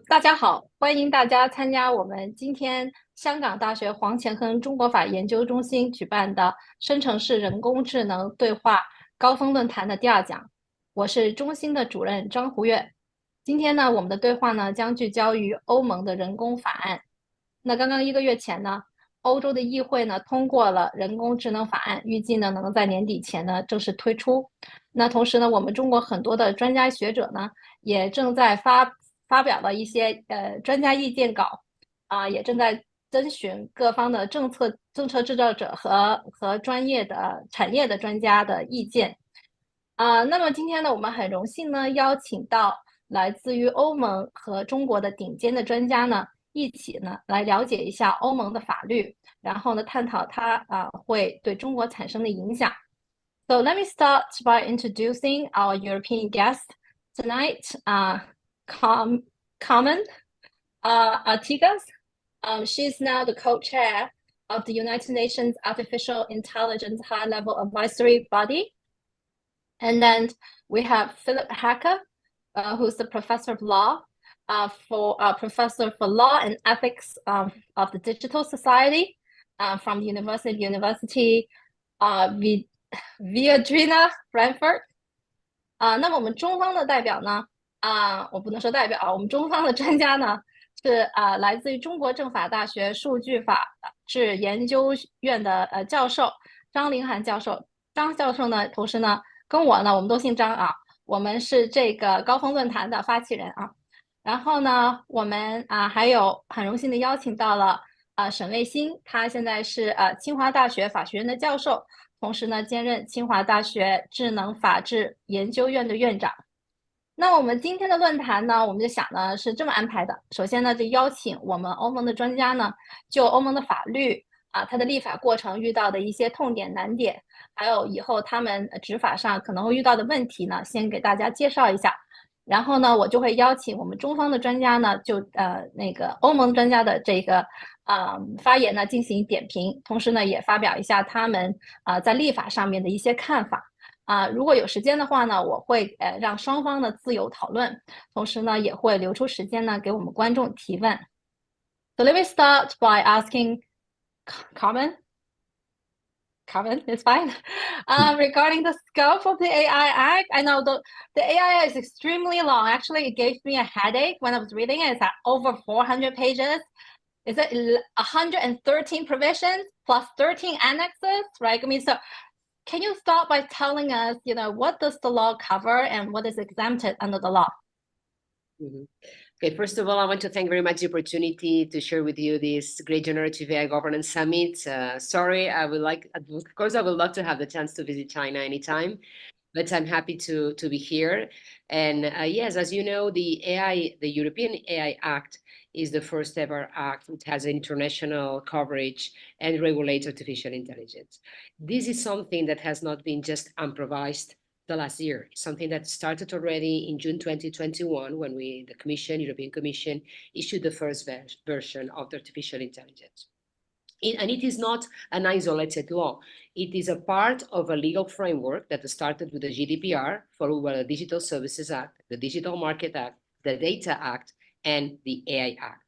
大家好，欢迎大家参加我们今天香港大学黄乾亨中国法研究中心举办的生成式人工智能对话高峰论坛的第二讲。我是中心的主任张胡月。今天呢，我们的对话呢将聚焦于欧盟的人工法案。那刚刚1个月前呢，欧洲的议会呢通过了人工智能法案，预计呢能在年底前呢正式推出。那同时呢，我们中国很多的专家学者呢也正在发表了一些专家意见稿，也正在征询各方的政策制造者和专业的产业的专家的意见。那么今天呢，我们很荣幸呢邀请到来自于欧盟和中国的顶尖的专家呢，一起呢来了解一下欧盟的法律，然后呢探讨它会对中国产生的影响。So let me start by introducing our European guest tonight, Carmen Artigas. She's now the co-chair of the United Nations Artificial Intelligence High-Level Advisory Body. And then we have Philip Hacker, who's the professor of law professor for law and ethics of the Digital Society from the University Viadrina Frankfurt。那么我们中方的代表呢，我不能说代表啊，我们中方的专家呢是来自于中国政法大学数据法治研究院的教授张凌涵教授。张教授呢，同时呢跟我呢，我们都姓张啊，我们是这个高峰论坛的发起人啊。然后呢，我们还有很荣幸的邀请到了沈卫星，他现在是清华大学法学院的教授。同时呢，兼任清华大学智能法治研究院的院长。那我们今天的论坛呢，我们就想呢是这么安排的：首先呢，就邀请我们欧盟的专家呢，就欧盟的法律它的立法过程遇到的一些痛点难点，还有以后他们执法上可能会遇到的问题呢，先给大家介绍一下。然后呢，我就会邀请我们中方的专家呢，就那个欧盟专家的这个发言呢进行点评，同时呢也发表一下他们在立法上面的一些看法。如果有时间的话呢，我会让双方呢自由讨论，同时呢也会留出时间呢给我们观众提问。So let me start by asking Carmen. Carmen, it's fine. Regarding the scope of the AI Act, I know the AI is extremely long. Actually, it gave me a headache when I was reading it. It's at over 400 pages. Is it 113 provisions plus 13 annexes, right? I mean, so can you start by telling us, what does the law cover and what is exempted under the law? Okay, first of all, I want to thank very much the opportunity to share with you this great Generative AI Governance Summit. Sorry, of course, I would love to have the chance to visit China anytime, but I'm happy to be here. And yes, as you know, the European AI Act is the first ever act that has international coverage and regulates artificial intelligence. This is something that has not been just improvised the last year, something that started already in June 2021 when the European Commission, issued the first version of the artificial intelligence. And it is not an isolated law. It is a part of a legal framework that started with the GDPR, followed by the Digital Services Act, the Digital Market Act, the Data Act, and the AI Act.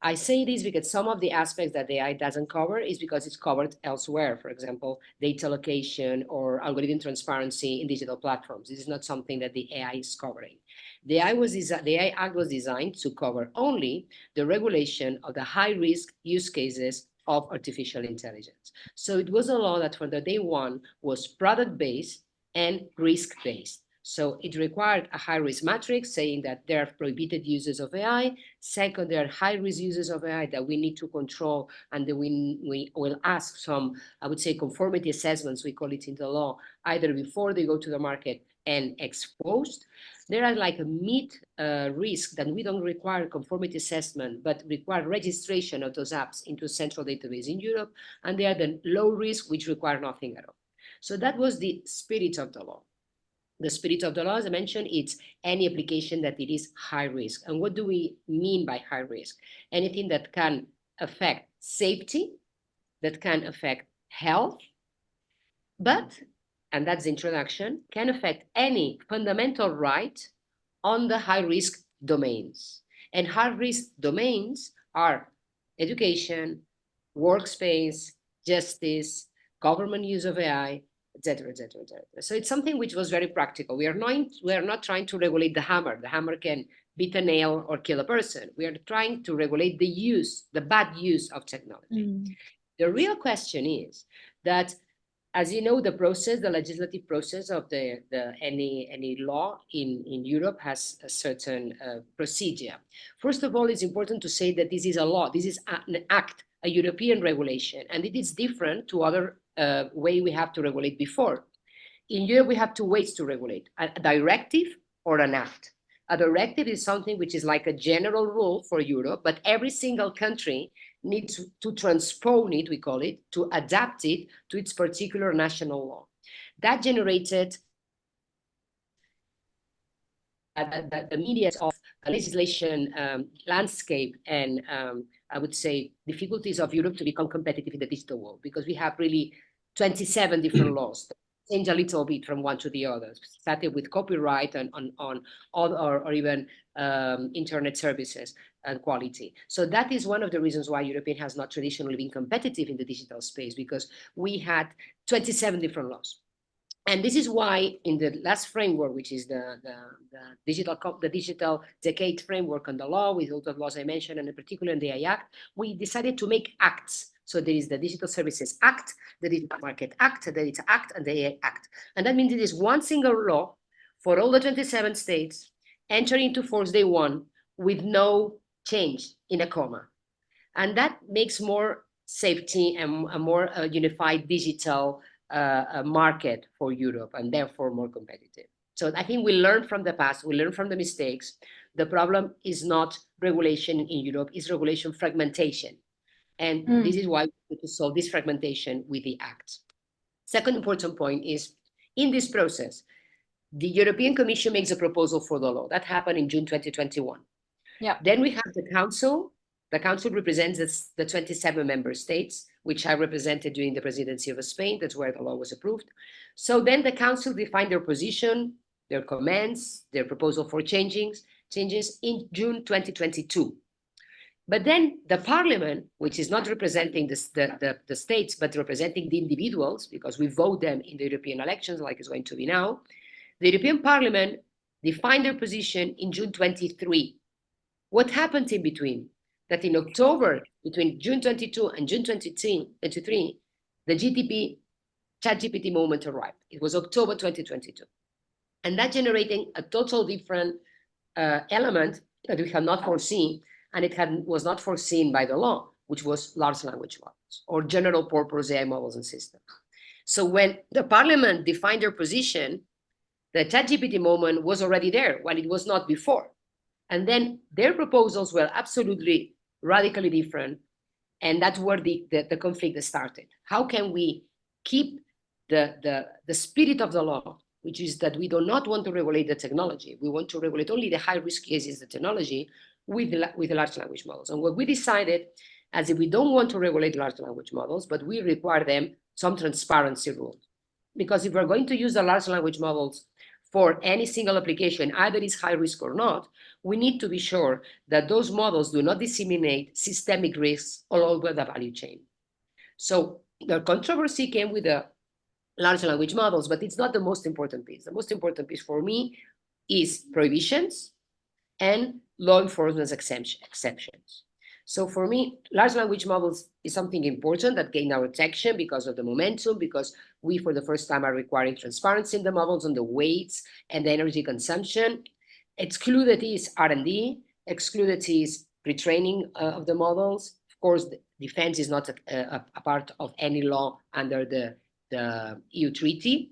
I say this because some of the aspects that the AI doesn't cover is because it's covered elsewhere. For example, data location or algorithm transparency in digital platforms. This is not something that the AI is covering. The AI Act was designed to cover only the regulation of the high-risk use cases of artificial intelligence. So it was a law that from the day one was product-based and risk-based. So it required a high-risk matrix saying that there are prohibited uses of AI. Second, there are high-risk uses of AI that we need to control, and then we will ask some, I would say, conformity assessments, we call it in the law, either before they go to the market and exposed. There are like a mid-risk that we don't require conformity assessment, but require registration of those apps into a central database in Europe. And there are the low risk, which require nothing at all. So that was the spirit of the law. The spirit of the law, as I mentioned, it's any application that it is high risk. And what do we mean by high risk? Anything that can affect safety, that can affect health, but, and that's the introduction, can affect any fundamental right on the high risk domains. And high-risk domains are education, workspace, justice, government use of AI, etc., etc., etc. So it's something which was very practical. We are not trying to regulate the hammer. The hammer can beat a nail or kill a person. We are trying to regulate the bad use of technology. The real question is that, as you know, the legislative process of any law in Europe has a certain procedure. First of all, it's important to say that this is a law. This is an act, a European regulation, and it is different to other way we have to regulate before. In Europe, we have two ways to regulate: a directive or an act. A directive is something which is like a general rule for Europe, but every single country needs to transpose it, we call it, to adapt it to its particular national law. That generated the media of the legislation landscape and I would say difficulties of Europe to become competitive in the digital world, because we have really 27 different laws that change a little bit from one to the other, starting with copyright and on or even internet services and quality. So that is one of the reasons why Europe has not traditionally been competitive in the digital space, because we had 27 different laws. And this is why in the last framework, which is the digital decade framework on the law, with all the laws I mentioned, and in particular in the AI Act, we decided to make acts. So there is the Digital Services Act, the Digital Market Act, the Data Act, and the AI Act. And that means it is one single law for all the 27 states, entering into force day one with no change in a comma. And that makes more safety and a more unified digital market for Europe, and therefore more competitive. So I think we learn from the past, we learn from the mistakes. The problem is not regulation in Europe, it's regulation fragmentation. And this is why we need to solve this fragmentation with the Act. Second important point is, in this process, the European Commission makes a proposal for the law. That happened in June 2021. Yeah. Then we have the Council. The Council represents the 27 member states, which I represented during the presidency of Spain. That's where the law was approved. So then the Council defined their position, their comments, their proposal for changes in June 2022. But then the Parliament, which is not representing the states, but representing the individuals, because we vote them in the European elections, like it's going to be now, the European Parliament defined their position in June 23. What happened in between? That in October, between June 22 and June 23, the ChatGPT moment arrived. It was October 2022. And that generating a total different element that we had not foreseen, and was not foreseen by the law, which was large language models or general purpose AI models and systems. So when the Parliament defined their position, the ChatGPT moment was already there, while it was not before. And then their proposals were absolutely radically different. And that's where the conflict started. How can we keep the spirit of the law, which is that we do not want to regulate the technology. We want to regulate only the high-risk cases, the technology, with the large language models. And what we decided, as if we don't want to regulate large language models, but we require them some transparency rules. Because if we're going to use the large language models for any single application, either it's high risk or not, we need to be sure that those models do not disseminate systemic risks all over the value chain. So the controversy came with the large language models, but it's not the most important piece. The most important piece for me is prohibitions and law enforcement exceptions. So for me, large language models is something important that gained our attention because of the momentum, because we, for the first time, are requiring transparency in the models on the weights and the energy consumption. Excluded is R&D, excluded is retraining of the models. Of course, the defense is not a part of any law under the EU treaty.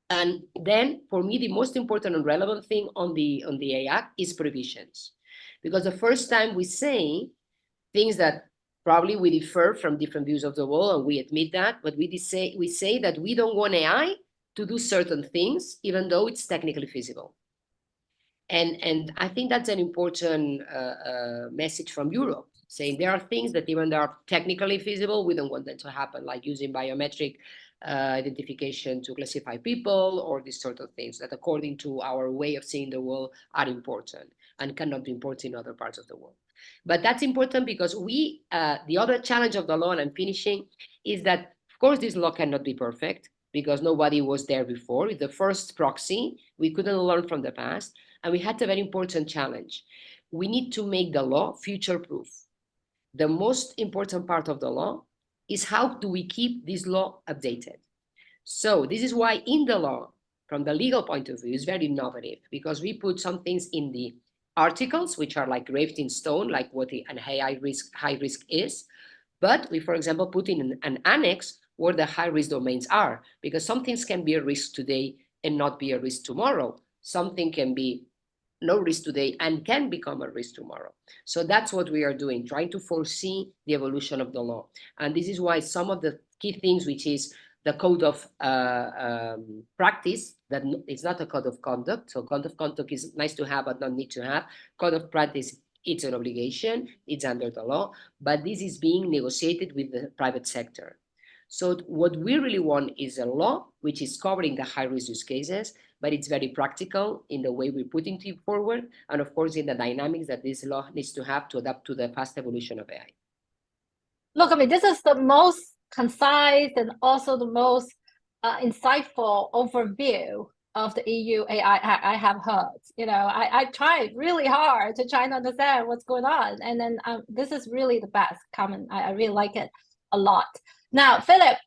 And then, for me, the most important and relevant thing on the AI Act is provisions. Because the first time we say things that probably we differ from different views of the world, and we admit that, but we say that we don't want AI to do certain things, even though it's technically feasible. And I think that's an important message from Europe, saying there are things that even though are technically feasible, we don't want them to happen, like using biometric identification to classify people, or these sort of things that according to our way of seeing the world are important and cannot be imported in other parts of the world. But that's important because the other challenge of the law, and I'm finishing, is that, of course, this law cannot be perfect because nobody was there before. With the first proxy, we couldn't learn from the past. And we had a very important challenge. We need to make the law future-proof. The most important part of the law is how do we keep this law updated. So this is why in the law, from the legal point of view, is very innovative, because we put some things in the articles, which are like graved in stone, like what an high risk is. But we, for example, put in an annex where the high risk domains are, because some things can be a risk today and not be a risk tomorrow. Something can be no risk today and can become a risk tomorrow. So that's what we are doing, trying to foresee the evolution of the law. And this is why some of the key things, which is the code of practice, that it's not a code of conduct. So code of conduct is nice to have, but not need to have. Code of practice, it's an obligation, it's under the law, but this is being negotiated with the private sector. So what we really want is a law which is covering the high risk use cases, but it's very practical in the way we're putting it forward, and of course in the dynamics that this law needs to have to adapt to the fast evolution of AI. Look, I mean, this is the most concise and also the most insightful overview of the EU AI I have heard. You know, I tried really hard to try and understand what's going on, and then this is really the best comment. I really like it a lot. Now, Philip,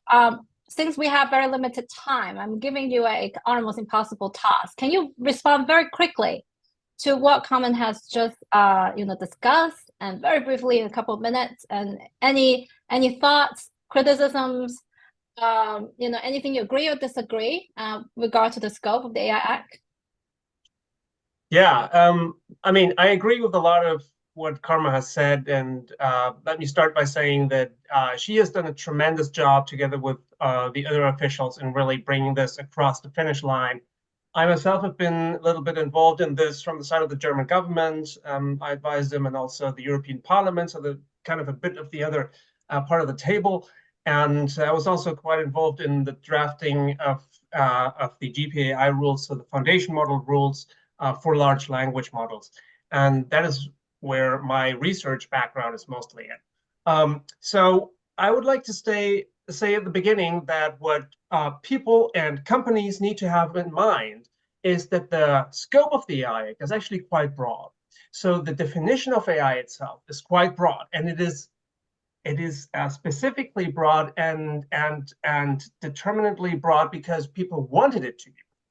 since we have very limited time, I'm giving you a almost impossible task. Can you respond very quickly to what Carmen has just discussed, and very briefly in a couple of minutes, and any thoughts, criticisms, anything you agree or disagree regard to the scope of the AI Act? Yeah, I mean, I agree with a lot of what Karma has said, and let me start by saying that she has done a tremendous job together with the other officials in really bringing this across the finish line. I myself have been a little bit involved in this from the side of the German government. I advised them, and also the European Parliament, so the kind of a bit of the other part of the table. And I was also quite involved in the drafting of the GPAI rules, so the foundation model rules for large language models. And that is where my research background is mostly in. So I would like to say at the beginning that what people and companies need to have in mind is that the scope of the AI Act is actually quite broad. So the definition of AI itself is quite broad, and it is specifically broad and determinately broad because people wanted it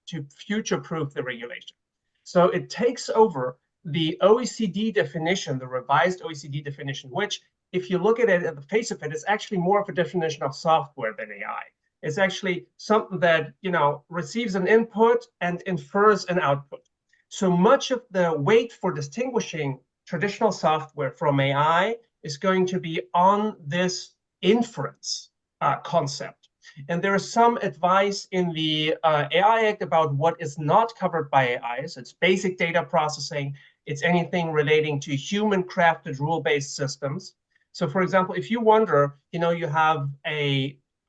to future-proof the regulation. So it takes over the OECD definition, the revised OECD definition, which, if you look at it at the face of it, is actually more of a definition of software than AI. It's actually something that, receives an input and infers an output. So much of the weight for distinguishing traditional software from AI is going to be on this inference concept. And there is some advice in the AI Act about what is not covered by AI. So it's basic data processing. It's anything relating to human-crafted rule-based systems. So, for example, if you wonder, you have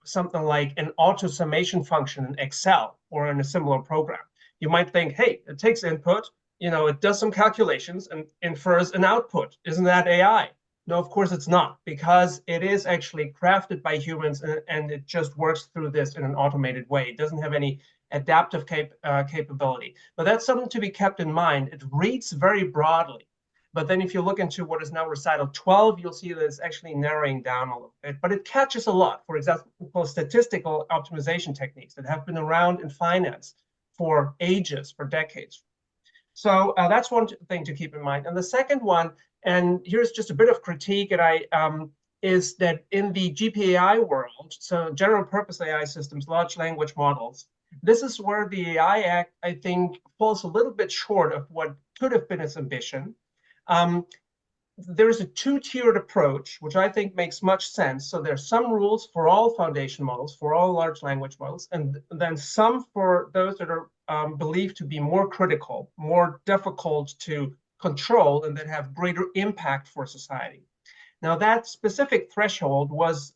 something like an auto summation function in Excel or in a similar program, you might think, hey, it takes input, it does some calculations and infers an output. Isn't that AI? No, of course it's not, because it is actually crafted by humans, and it just works through this in an automated way. It doesn't have any adaptive capability. But that's something to be kept in mind. It reads very broadly. But then if you look into what is now recital 12, you'll see that it's actually narrowing down a little bit. But it catches a lot. For example, statistical optimization techniques that have been around in finance for ages, for decades. So that's one thing to keep in mind. And the second one, and here's just a bit of critique, and is that in the GPAI world, so general purpose AI systems, large language models, this is where the AI Act, I think, falls a little bit short of what could have been its ambition. There's a two-tiered approach, which I think makes much sense. So there's some rules for all foundation models, for all large language models, and then some for those that are believed to be more critical, more difficult to control, and that have greater impact for society. Now, that specific threshold was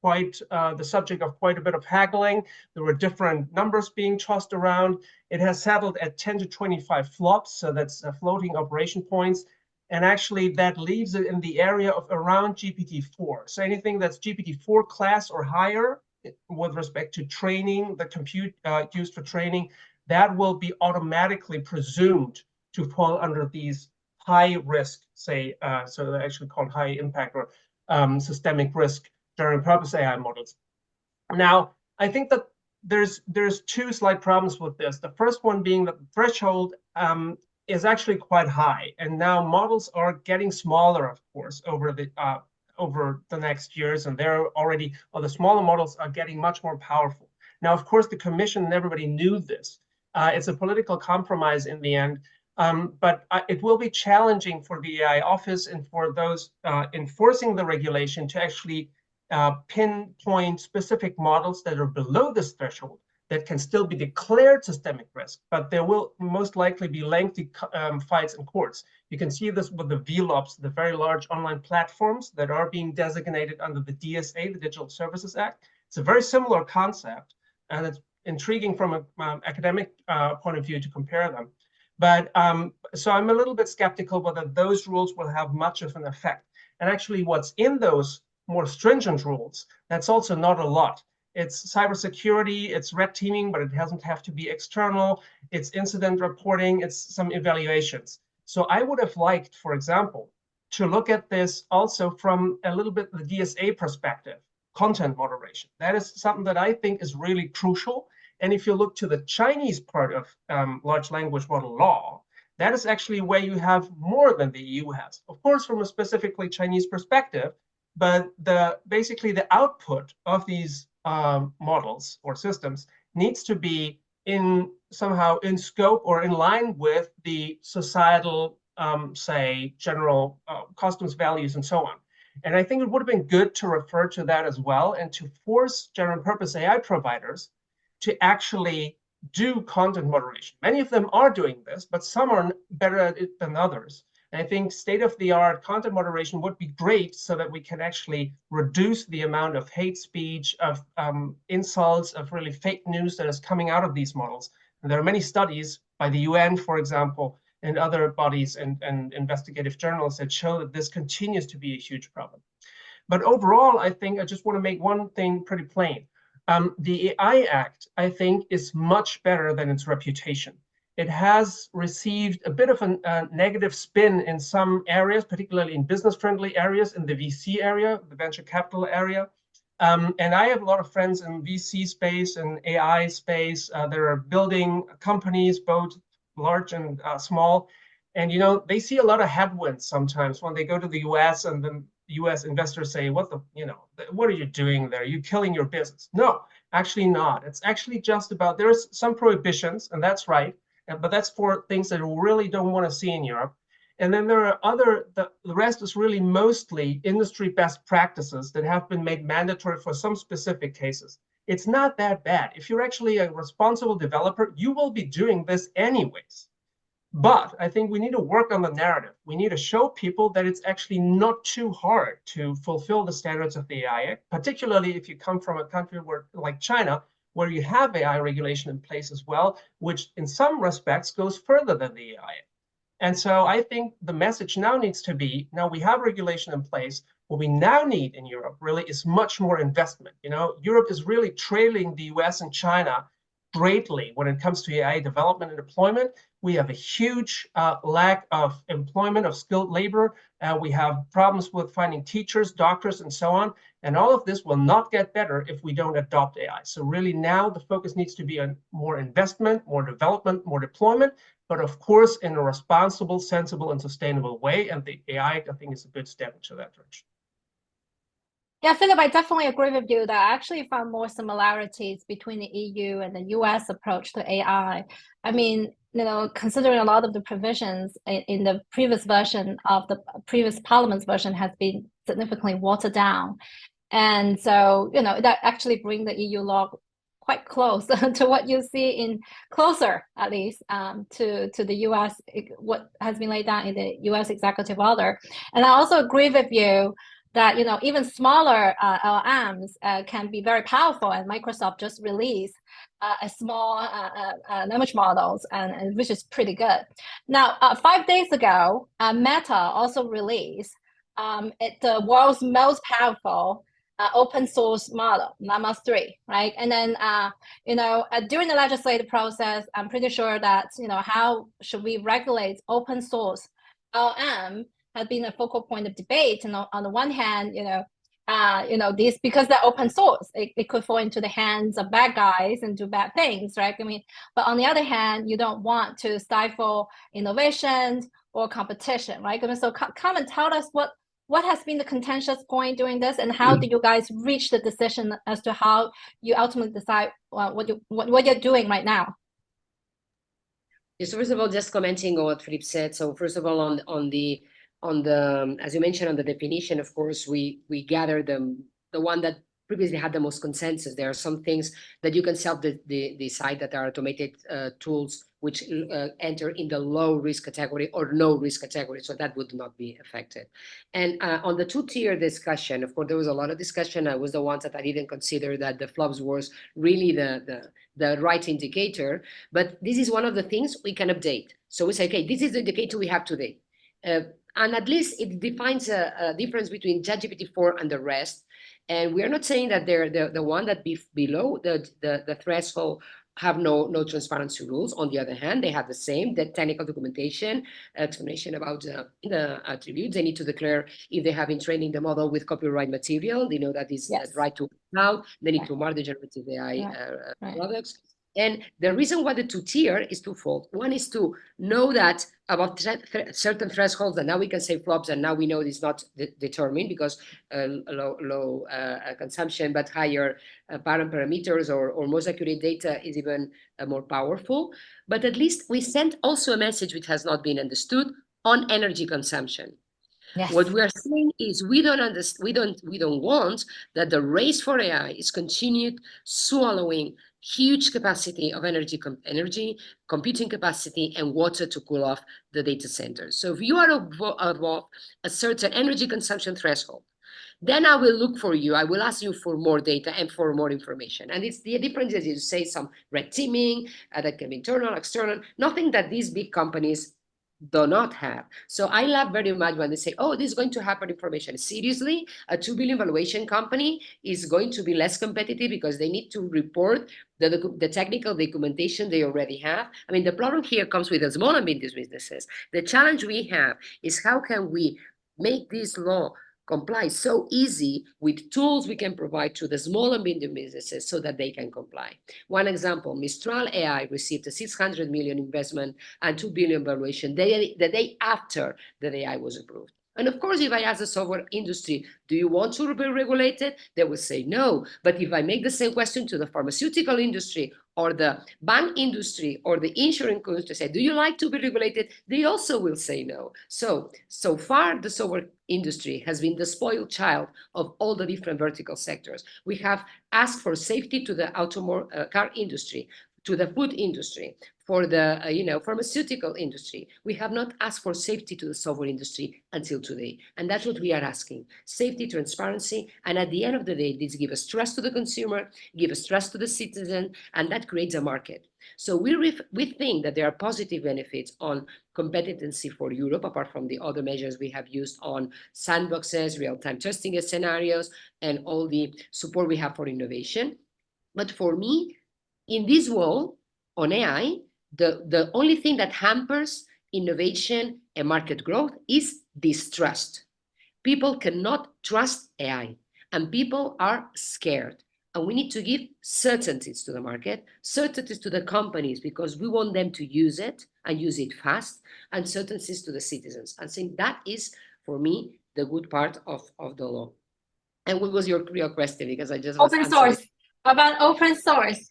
quite the subject of quite a bit of haggling. There were different numbers being tossed around. It has settled at 10 to 25 flops, so that's floating operation points. And actually, that leaves it in the area of around GPT-4. So anything that's GPT-4 class or higher with respect to training, the compute used for training, that will be automatically presumed to fall under these high risk, say, so they're actually called high impact or systemic risk general purpose AI models. Now, I think that there's two slight problems with this. The first one being that the threshold is actually quite high, and now models are getting smaller, of course, over the next years, and they're already, or the smaller models are getting much more powerful. Now, of course, the Commission and everybody knew this. It's a political compromise in the end, but it will be challenging for the AI office and for those enforcing the regulation to actually pinpoint specific models that are below this threshold that can still be declared systemic risk, but there will most likely be lengthy fights in courts. You can see this with the VLOPs, the very large online platforms that are being designated under the DSA, the Digital Services Act. It's a very similar concept, and it's intriguing from an academic point of view to compare them. But so I'm a little bit skeptical whether those rules will have much of an effect. And actually what's in those more stringent rules, that's also not a lot. It's cybersecurity, it's red teaming, but it doesn't have to be external. It's incident reporting, it's some evaluations. So I would have liked, for example, to look at this also from a little bit the DSA perspective, content moderation. That is something that I think is really crucial. And if you look to the Chinese part of large language model law, that is actually where you have more than the EU has. Of course, from a specifically Chinese perspective, but basically the output of these models or systems needs to be somehow in scope or in line with the societal, say, general customs values and so on. And I think it would have been good to refer to that as well and to force general purpose AI providers to actually do content moderation. Many of them are doing this, but some are better at it than others. And I think state-of-the-art content moderation would be great so that we can actually reduce the amount of hate speech, of insults, of really fake news that is coming out of these models. And there are many studies by the UN, for example, and other bodies and investigative journals that show that this continues to be a huge problem. But overall, I think I just want to make one thing pretty plain. The AI Act, I think, is much better than its reputation. It has received a bit of a negative spin in some areas, particularly in business-friendly areas, in the VC area, the venture capital area. And I have a lot of friends in VC space and AI space that are building companies, both large and small. And, you know, they see a lot of headwinds sometimes when they go to the US and the US investors say, what are you doing there? Are you killing your business? No, actually not. It's actually just about, there's some prohibitions, and that's right. But that's for things that we really don't want to see in Europe. And then there are the rest is really mostly industry best practices that have been made mandatory for some specific cases. It's not that bad. If you're actually a responsible developer, you will be doing this anyways. But I think we need to work on the narrative. We need to show people that it's actually not too hard to fulfill the standards of the AI Act, particularly if you come from a country like China, where you have AI regulation in place as well, which in some respects goes further than the AI Act. And so I think the message now needs to be, now we have regulation in place. What we now need in Europe really is much more investment. You know, Europe is really trailing the US and China greatly when it comes to AI development and deployment. We have a huge lack of employment of skilled labor. We have problems with finding teachers, doctors, and so on. And all of this will not get better if we don't adopt AI. So really now the focus needs to be on more investment, more development, more deployment, but of course in a responsible, sensible, and sustainable way. And the AI, I think, is a good step into that direction. Yeah, Philip, I definitely agree with you that I actually found more similarities between the EU and the US approach to AI. I mean, you know, considering a lot of the provisions in the previous version of the previous Parliament's version has been significantly watered down. And so, you know, that actually brings the EU law quite close to what you see in closer, at least, to the US, what has been laid down in the US executive order. And I also agree with you that even smaller LLMs can be very powerful, and Microsoft just released a small language models, and which is pretty good. Now, 5 days ago, Meta also released the world's most powerful open source model, Llama 3, right? And then, during the legislative process, I'm pretty sure that, how should we regulate open source LM has been a focal point of debate. And on the one hand, these, because they're open source, it could fall into the hands of bad guys and do bad things, right? I mean, but on the other hand, you don't want to stifle innovations or competition, right? I mean, so come and tell us what has been the contentious point during this, and how did you guys reach the decision as to how you ultimately decide what you're doing right now? So first of all, just commenting on what Philippe said. So first of all, on the as you mentioned, on the definition, of course, we gathered the one that previously had the most consensus. There are some things that you can decide that are automated tools which enter in the low risk category or no risk category, so that would not be affected. And on the two-tier discussion, of course, there was a lot of discussion. I was the ones that I didn't consider that the flops was really the right indicator, but this is one of the things we can update. So we say, okay, this is the indicator we have today. And at least it defines a difference between ChatGPT-4 and the rest. And we are not saying that they're the one that below the threshold have no transparency rules. On the other hand, they have the same, the technical documentation, explanation about the attributes. They need to declare if they have been training the model with copyright material. They know that is right to now. They need to mark the generative AI products. And the reason why the two-tier is twofold. One is to know that about certain thresholds that now we can say flops, and now we know it's not determined because low consumption, but higher parameters or most accurate data is even more powerful. But at least we sent also a message which has not been understood on energy consumption. Yes. What we are saying is we don't want that the race for AI is continued swallowing huge capacity of energy, computing capacity, and water to cool off the data centers. So if you are above a certain energy consumption threshold, then I will look for you. I will ask you for more data and for more information. And it's the difference is you say some red teaming that can be internal, external, nothing that these big companies do not have. So I love very much when they say, oh, this is going to happen information. Seriously, a 2 billion valuation company is going to be less competitive because they need to report the technical documentation they already have. I mean, the problem here comes with the small and medium businesses. The challenge we have is how can we make this law comply so easy with tools we can provide to the small and medium businesses so that they can comply. One example, Mistral AI received a 600 million investment and 2 billion valuation the day after the AI was approved. And of course, if I ask the software industry, do you want to be regulated? They will say no. But if I make the same question to the pharmaceutical industry or the bank industry or the insurance industry, say, do you like to be regulated? They also will say no. So far, the software industry has been the spoiled child of all the different vertical sectors. We have asked for safety to the car industry, to the food industry, for the pharmaceutical industry. We have not asked for safety to the software industry until today. And that's what we are asking. Safety, transparency, and at the end of the day, this gives us trust to the consumer, give us trust to the citizen, and that creates a market. So we think that there are positive benefits on competency for Europe, apart from the other measures we have used on sandboxes, real-time testing scenarios, and all the support we have for innovation. But for me, in this world, on AI, the only thing that hampers innovation and market growth is distrust. People cannot trust AI, and people are scared. And we need to give certainties to the market, certainties to the companies, because we want them to use it and use it fast, and certainties to the citizens. I think that is, for me, the good part of the law. And what was your real question? Because I just open source. About open source.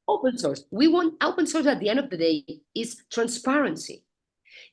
Open source. We want open source at the end of the day is transparency.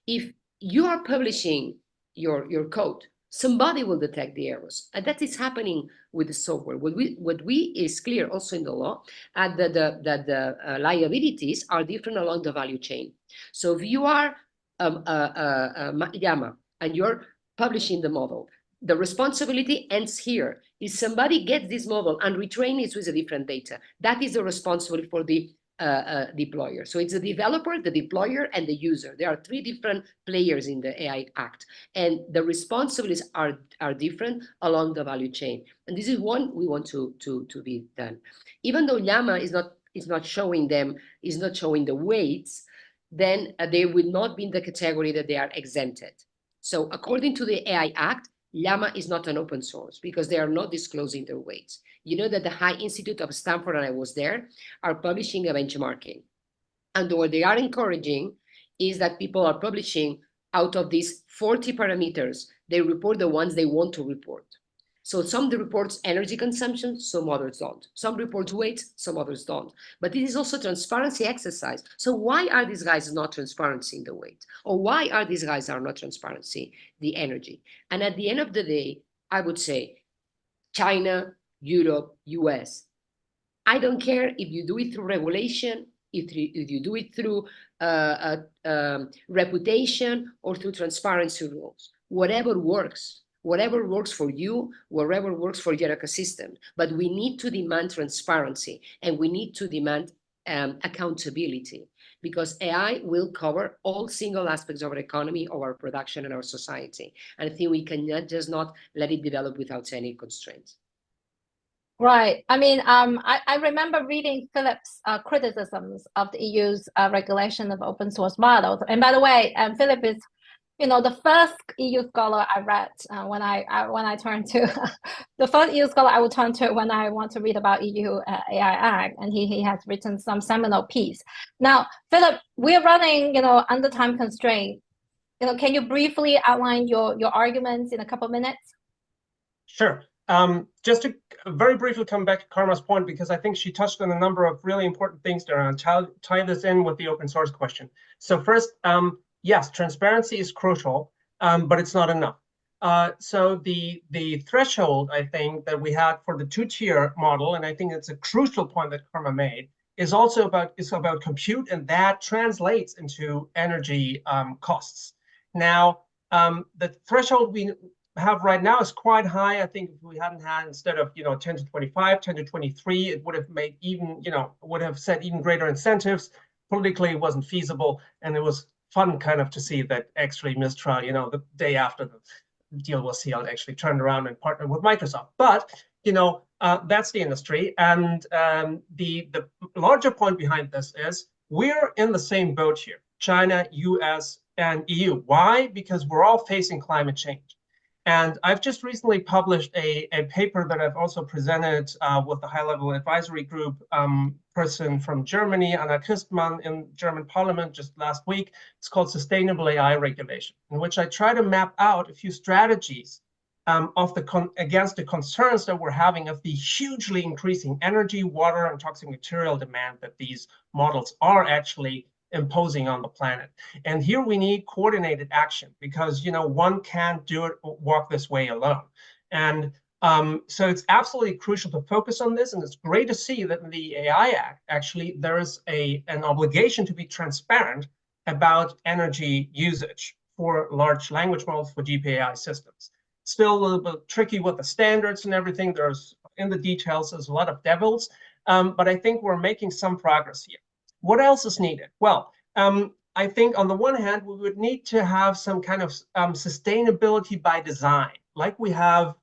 If you are publishing your code, somebody will detect the errors, and that is happening with the software. What we is clear also in the law, that the liabilities are different along the value chain. So if you are Llama and you're publishing the model, the responsibility ends here. If somebody gets this model and retrain it with a different data, that is the responsibility for the deployer. So it's the developer, the deployer, and the user. There are three different players in the AI Act, and the responsibilities are different along the value chain. And this is one we want to be done. Even though Llama is not showing the weights, then they will not be in the category that they are exempted. So according to the AI Act, Llama is not an open source because they are not disclosing their weights. You know that the High Institute of Stanford, and I was there, are publishing a benchmarking. And what they are encouraging is that people are publishing out of these 40 parameters, they report the ones they want to report. So some reports energy consumption, some others don't. Some reports weight, some others don't. But this is also transparency exercise. So why are these guys not transparency in the weight? Or why are these guys are not transparency, the energy? And at the end of the day, I would say China, Europe, US. I don't care if you do it through regulation, if you do it through reputation or through transparency rules. Whatever works for you, whatever works for your ecosystem. But we need to demand transparency and we need to demand accountability, because AI will cover all single aspects of our economy, of our production, and our society. And I think we cannot just not let it develop without any constraints. Right. I mean, I remember reading Philip's criticisms of the EU's regulation of open source models. And by the way, Philip is, the first EU scholar I read when I turn to the first EU scholar I would turn to when I want to read about EU AI Act, and he has written some seminal piece. Now, Philip, we're running under time constraint. Can you briefly outline your arguments in a couple of minutes? Sure. Just to very briefly come back to Karma's point, because I think she touched on a number of really important things there, and tie this in with the open source question. So first, yes, transparency is crucial, but it's not enough. So the threshold, I think, that we had for the two-tier model, and I think it's a crucial point that Karma made, is also about compute, and that translates into energy costs. Now, the threshold we have right now is quite high. I think if we hadn't had, instead of 10 to 25, 10 to 23, it would have made even, would have set even greater incentives. Politically, it wasn't feasible, and it was fun kind of to see that actually Mistral, the day after the deal was sealed, actually turned around and partnered with Microsoft. But that's the industry, and the larger point behind this is we're in the same boat here: China, US, and EU. Why? Because we're all facing climate change. And I've just recently published a paper that I've also presented with the high-level advisory group person from Germany, Anna Christmann, in German Parliament just last week. It's called Sustainable AI Regulation, in which I try to map out a few strategies against the concerns that we're having of the hugely increasing energy, water, and toxic material demand that these models are actually imposing on the planet. And here we need coordinated action, because one can't walk this way alone. And so it's absolutely crucial to focus on this, and it's great to see that in the AI Act, actually, there is an obligation to be transparent about energy usage for large language models, for GPAI systems. Still a little bit tricky with the standards and everything. In the details, there's a lot of devils, but I think we're making some progress here. What else is needed? Well, I think on the one hand, we would need to have some kind of sustainability by design, like we have,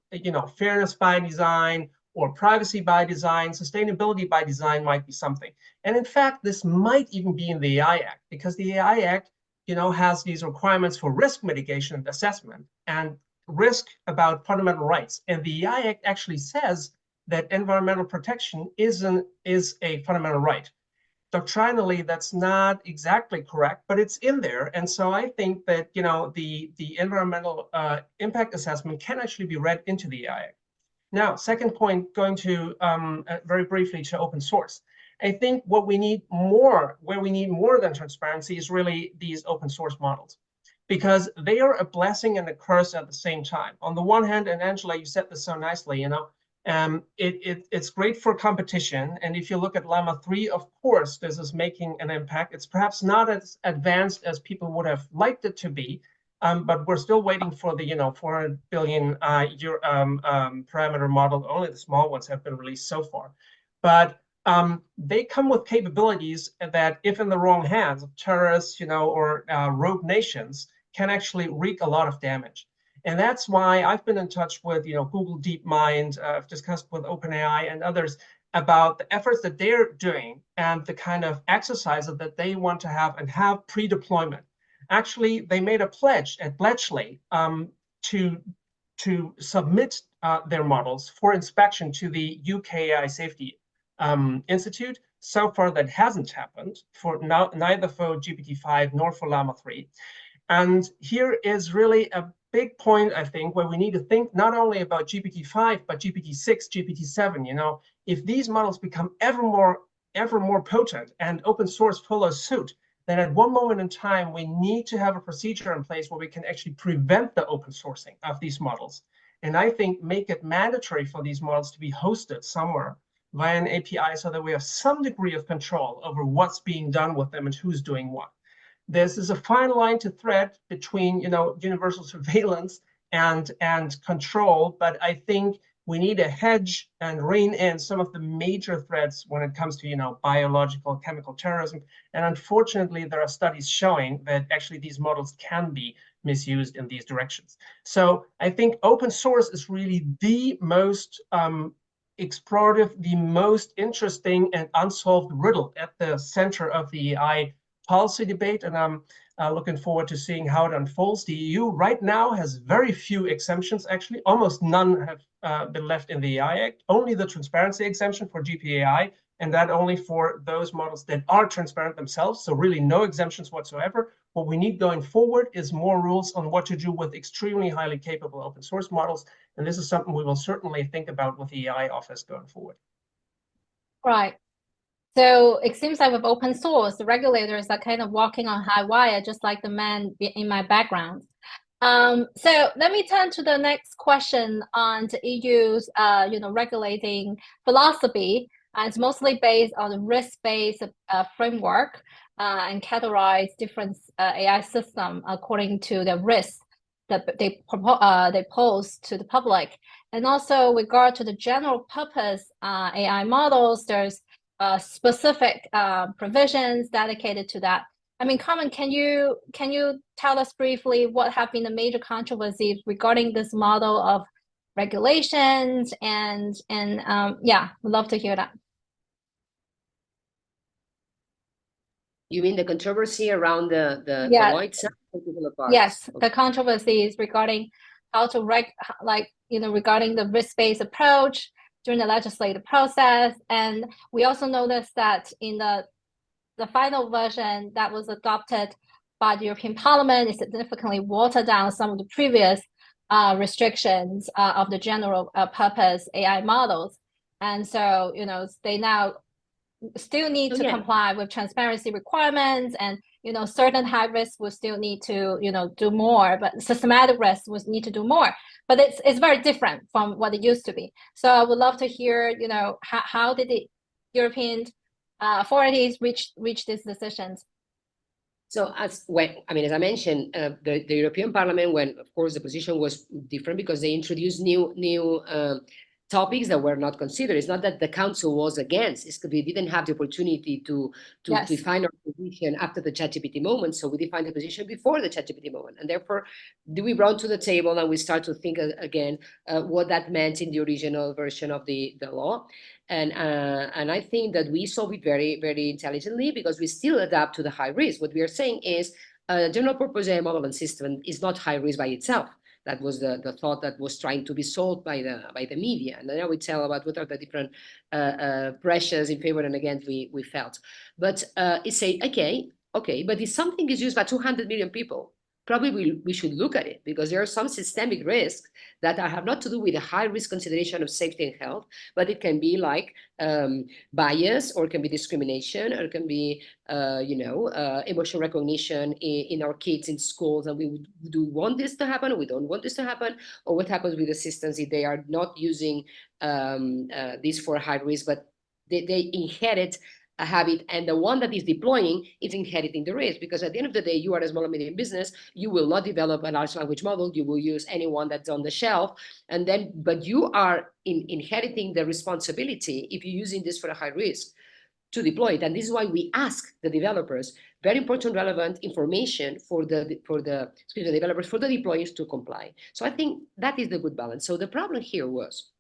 fairness by design or privacy by design. Sustainability by design might be something. And in fact, this might even be in the AI Act, because the AI Act, has these requirements for risk mitigation and assessment and risk about fundamental rights. And the AI Act actually says that environmental protection is a fundamental right. Doctrinally, that's not exactly correct, but it's in there. And so I think that, the environmental impact assessment can actually be read into the AI Act. Now, second point, going to very briefly to open source. I think where we need more than transparency is really these open source models, because they are a blessing and a curse at the same time. On the one hand, and Angela, you said this so nicely, it's great for competition. And if you look at Llama 3, of course, this is making an impact. It's perhaps not as advanced as people would have liked it to be, but we're still waiting for the 400 billion parameter model. Only the small ones have been released so far, but they come with capabilities that, if in the wrong hands of terrorists, or rogue nations, can actually wreak a lot of damage. And that's why I've been in touch with Google DeepMind. I've discussed with OpenAI and others about the efforts that they're doing and the kind of exercises that they want to have and have pre-deployment. Actually, they made a pledge at Bletchley to submit their models for inspection to the UK AI Safety Institute. So far, that hasn't happened neither for GPT-5 nor for Llama 3. And here is really a big point, I think, where we need to think not only about GPT-5, but GPT-6, GPT-7. If these models become ever more potent and open source follows suit, then at one moment in time, we need to have a procedure in place where we can actually prevent the open sourcing of these models. And I think make it mandatory for these models to be hosted somewhere via an API so that we have some degree of control over what's being done with them and who's doing what. This is a fine line to thread between, universal surveillance and control, but I think we need to hedge and rein in some of the major threats when it comes to, biological, chemical terrorism. And unfortunately, there are studies showing that actually these models can be misused in these directions. So I think open source is really the most explorative, the most interesting and unsolved riddle at the center of the AI policy debate, and I'm looking forward to seeing how it unfolds. The EU right now has very few exemptions, actually. Almost none have been left in the AI Act. Only the transparency exemption for GPAI, and that only for those models that are transparent themselves, so really no exemptions whatsoever. What we need going forward is more rules on what to do with extremely highly capable open source models, and this is something we will certainly think about with the AI office going forward. Right. So it seems like with open source, the regulators are kind of walking on high wire, just like the man in my background. So let me turn to the next question on the EU's, regulating philosophy. It's mostly based on the risk-based framework and categorize different AI system according to the risks that they pose to the public. And also, with regard to the general purpose AI models, there's specific provisions dedicated to that. I mean, Carmen, can you tell us briefly what have been the major controversies regarding this model of regulations? And yeah, we'd love to hear that. You mean the controversy around the Lloyd side? Yes, okay. The controversies regarding how to regarding the risk-based approach during the legislative process. And we also noticed that in the final version that was adopted by the European Parliament, it significantly watered down some of the previous restrictions of the general purpose AI models. And so, they now still need to comply with transparency requirements, and certain high risks will still need to do more, but systematic risks will need to do more. But it's very different from what it used to be. So I would love to hear how did the European authorities reach these decisions? So as I mentioned, the European Parliament, when of course the position was different because they introduced new topics that were not considered. It's not that the council was against, it's because we didn't have the opportunity to define our position after the ChatGPT moment. So we defined the position before the ChatGPT moment. And therefore, we brought to the table and we start to think again what that meant in the original version of the law. And I think that we solved it very, very intelligently because we still adapt to the high risk. What we are saying is general purpose AI model and system is not high risk by itself. That was the thought that was trying to be sold by the media. And then we tell about what are the different pressures in favor and against we felt. But it say, okay, but if something is used by 200 million people, probably we should look at it because there are some systemic risks that have not to do with a high risk consideration of safety and health, but it can be like bias, or it can be discrimination, or it can be emotional recognition in our kids in schools, and we do want this to happen, or we don't want this to happen, or what happens with the systems if they are not using this for high risk, but they inherit habit, and the one that is deploying is inheriting the risk, because at the end of the day, you are a small and medium business, you will not develop a large language model, you will use any one that's on the shelf, and then, but you are inheriting the responsibility if you're using this for a high risk to deploy it. And this is why we ask the developers very important, relevant information for the developers, for the deployers to comply. So I think that is the good balance. So the problem here was,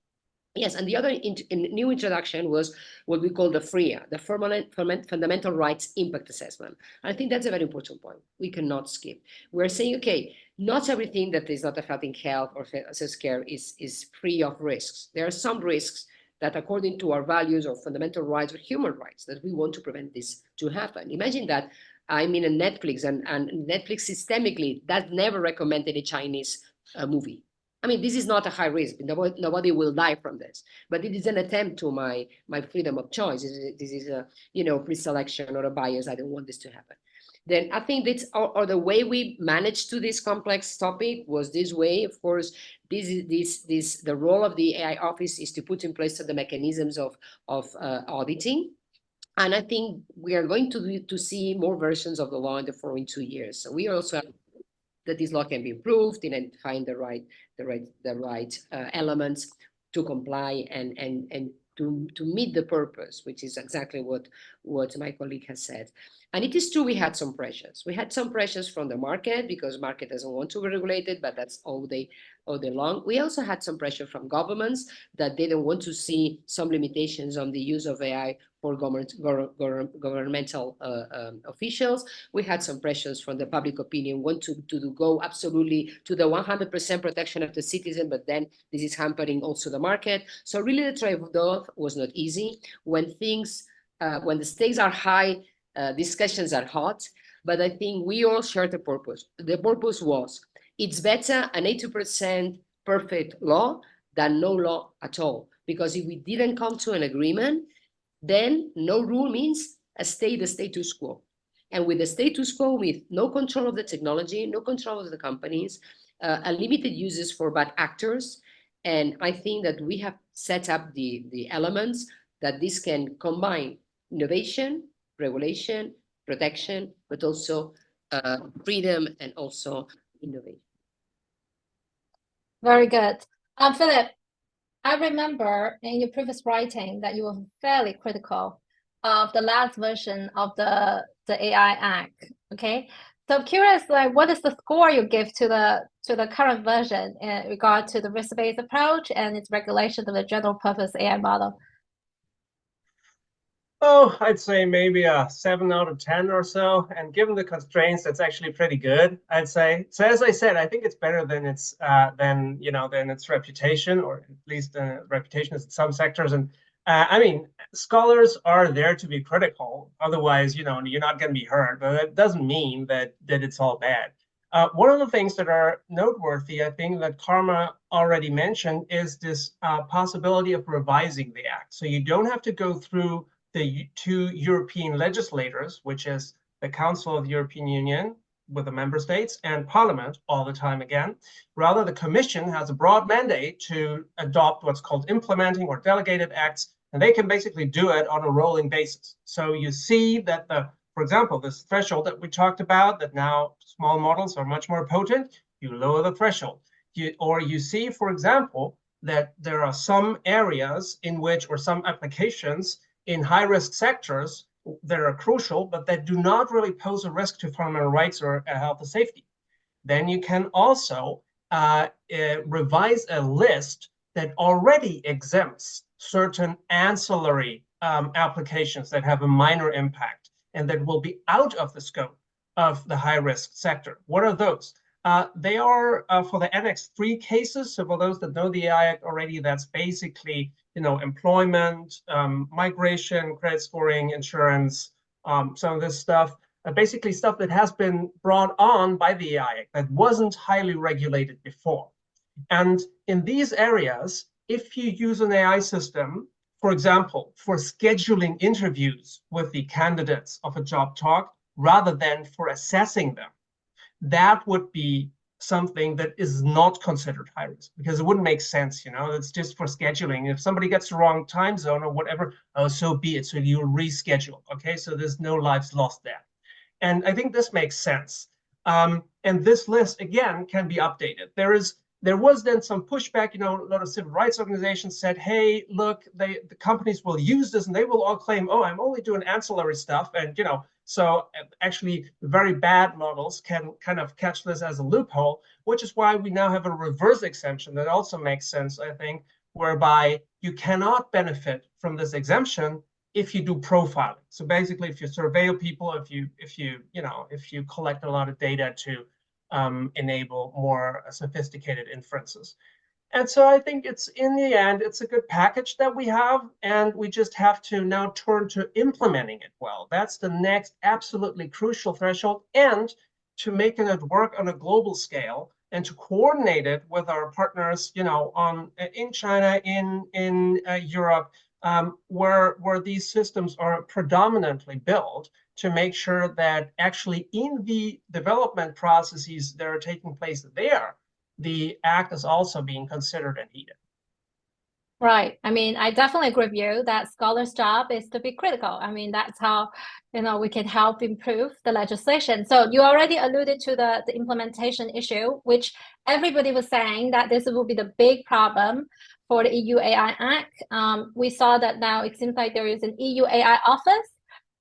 yes, and the other new introduction was what we call the FRIA, the Fundamental Rights Impact Assessment. And I think that's a very important point. We cannot skip. We're saying, okay, not everything that is not affecting health or access care is free of risks. There are some risks that, according to our values or fundamental rights or human rights, that we want to prevent this to happen. Imagine that I'm in a Netflix, and Netflix systemically that never recommended a Chinese movie. I mean, this is not a high risk. Nobody will die from this, but it is an attempt to my freedom of choice. This is a pre-selection or a bias. I don't want this to happen. Then I think that's or the way we managed to this complex topic was this way. Of course, the role of the AI office is to put in place the mechanisms of auditing. And I think we are going to see more versions of the law in the following 2 years. So we also have that this law can be improved in identifying the right elements to comply and to meet the purpose, which is exactly what my colleague has said. And it is true, we had some pressures. We had some pressures from the market, because market doesn't want to be regulated, but that's all day long. We also had some pressure from governments that they don't want to see some limitations on the use of AI for governmental officials. We had some pressures from the public opinion, want to go absolutely to the 100% protection of the citizen, but then this is hampering also the market. So really the trade-off was not easy. When the stakes are high, discussions are hot, but I think we all share the purpose. The purpose was, it's better an 80% perfect law than no law at all. Because if we didn't come to an agreement, then no rule means the status quo. And with the status quo, with no control of the technology, no control of the companies, limited uses for bad actors. And I think that we have set up the elements that this can combine innovation, regulation, protection, but also freedom and also innovation. Very good. Philip, I remember in your previous writing that you were fairly critical of the last version of the AI Act. Okay, so I'm curious, like, what is the score you give to the current version in regard to the risk-based approach and its regulation of the general purpose AI model? Oh, I'd say maybe a 7 out of 10 or so. And given the constraints, that's actually pretty good, I'd say. So as I said, I think it's better than its reputation, or at least reputation in some sectors. And I mean, scholars are there to be critical. Otherwise, you're not going to be heard. But that doesn't mean that it's all bad. One of the things that are noteworthy, I think, that Karma already mentioned, is this possibility of revising the act. So you don't have to go through the 2 European legislators, which is the Council of the European Union with the member states and Parliament all the time again. Rather, the Commission has a broad mandate to adopt what's called implementing or delegated acts, and they can basically do it on a rolling basis. So you see that, for example, this threshold that we talked about, that now small models are much more potent, you lower the threshold. You see, for example, that there are some areas in which, or some applications in high-risk sectors that are crucial, but that do not really pose a risk to fundamental rights or health and safety. Then you can also revise a list that already exempts certain ancillary applications that have a minor impact and that will be out of the scope of the high-risk sector. What are those? They are for the Annex 3 cases. So for those that know the AI Act already, that's basically employment, migration, credit scoring, insurance, some of this stuff, basically stuff that has been brought on by the AI Act that wasn't highly regulated before. And in these areas, if you use an AI system, for example, for scheduling interviews with the candidates of a job talk, rather than for assessing them, that would be something that is not considered high risk, because it wouldn't make sense, it's just for scheduling. If somebody gets the wrong time zone or whatever, so be it. So you'll reschedule, okay? So there's no lives lost there. And I think this makes sense. And this list, again, can be updated. There was then some pushback, a lot of civil rights organizations said, hey, look, the companies will use this and they will all claim, oh, I'm only doing ancillary stuff. And, so actually very bad models can kind of catch this as a loophole, which is why we now have a reverse exemption that also makes sense, I think, whereby you cannot benefit from this exemption if you do profiling. So basically, if you surveil people, if you collect a lot of data to enable more sophisticated inferences. And so I think in the end, it's a good package that we have, and we just have to now turn to implementing it well. That's the next absolutely crucial threshold, and to making it work on a global scale and to coordinate it with our partners, in China, in Europe, where these systems are predominantly built, to make sure that actually in the development processes that are taking place there, the act is also being considered and heeded. Right. I mean, I definitely agree with you that scholars' job is to be critical. I mean, that's how, we can help improve the legislation. So you already alluded to the implementation issue, which everybody was saying that this will be the big problem for the EU AI Act. We saw that now it seems like there is an EU AI office,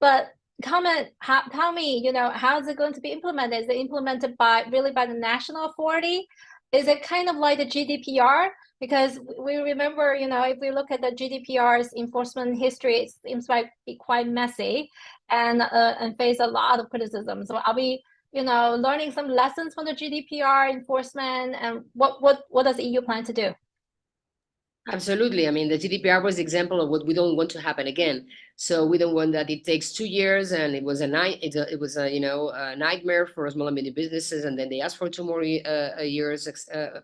but tell me, how is it going to be implemented? Is it implemented by the national authority? Is it kind of like the GDPR? Because we remember, if we look at the GDPR's enforcement history, it seems like be quite messy and face a lot of criticism. So are we, learning some lessons from the GDPR enforcement, and what does the EU plan to do? Absolutely. I mean, the GDPR was an example of what we don't want to happen again. So we don't want that it takes 2 years and it was a nightmare for small and medium businesses, and then they asked for 2 more years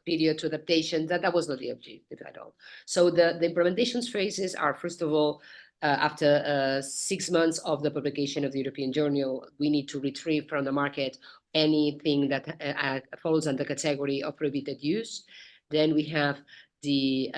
period to adaptation. That was not the objective at all. So the implementation phases are, first of all, after 6 months of the publication of the European Journal, we need to retrieve from the market anything that falls under the category of prohibited use. Then we have the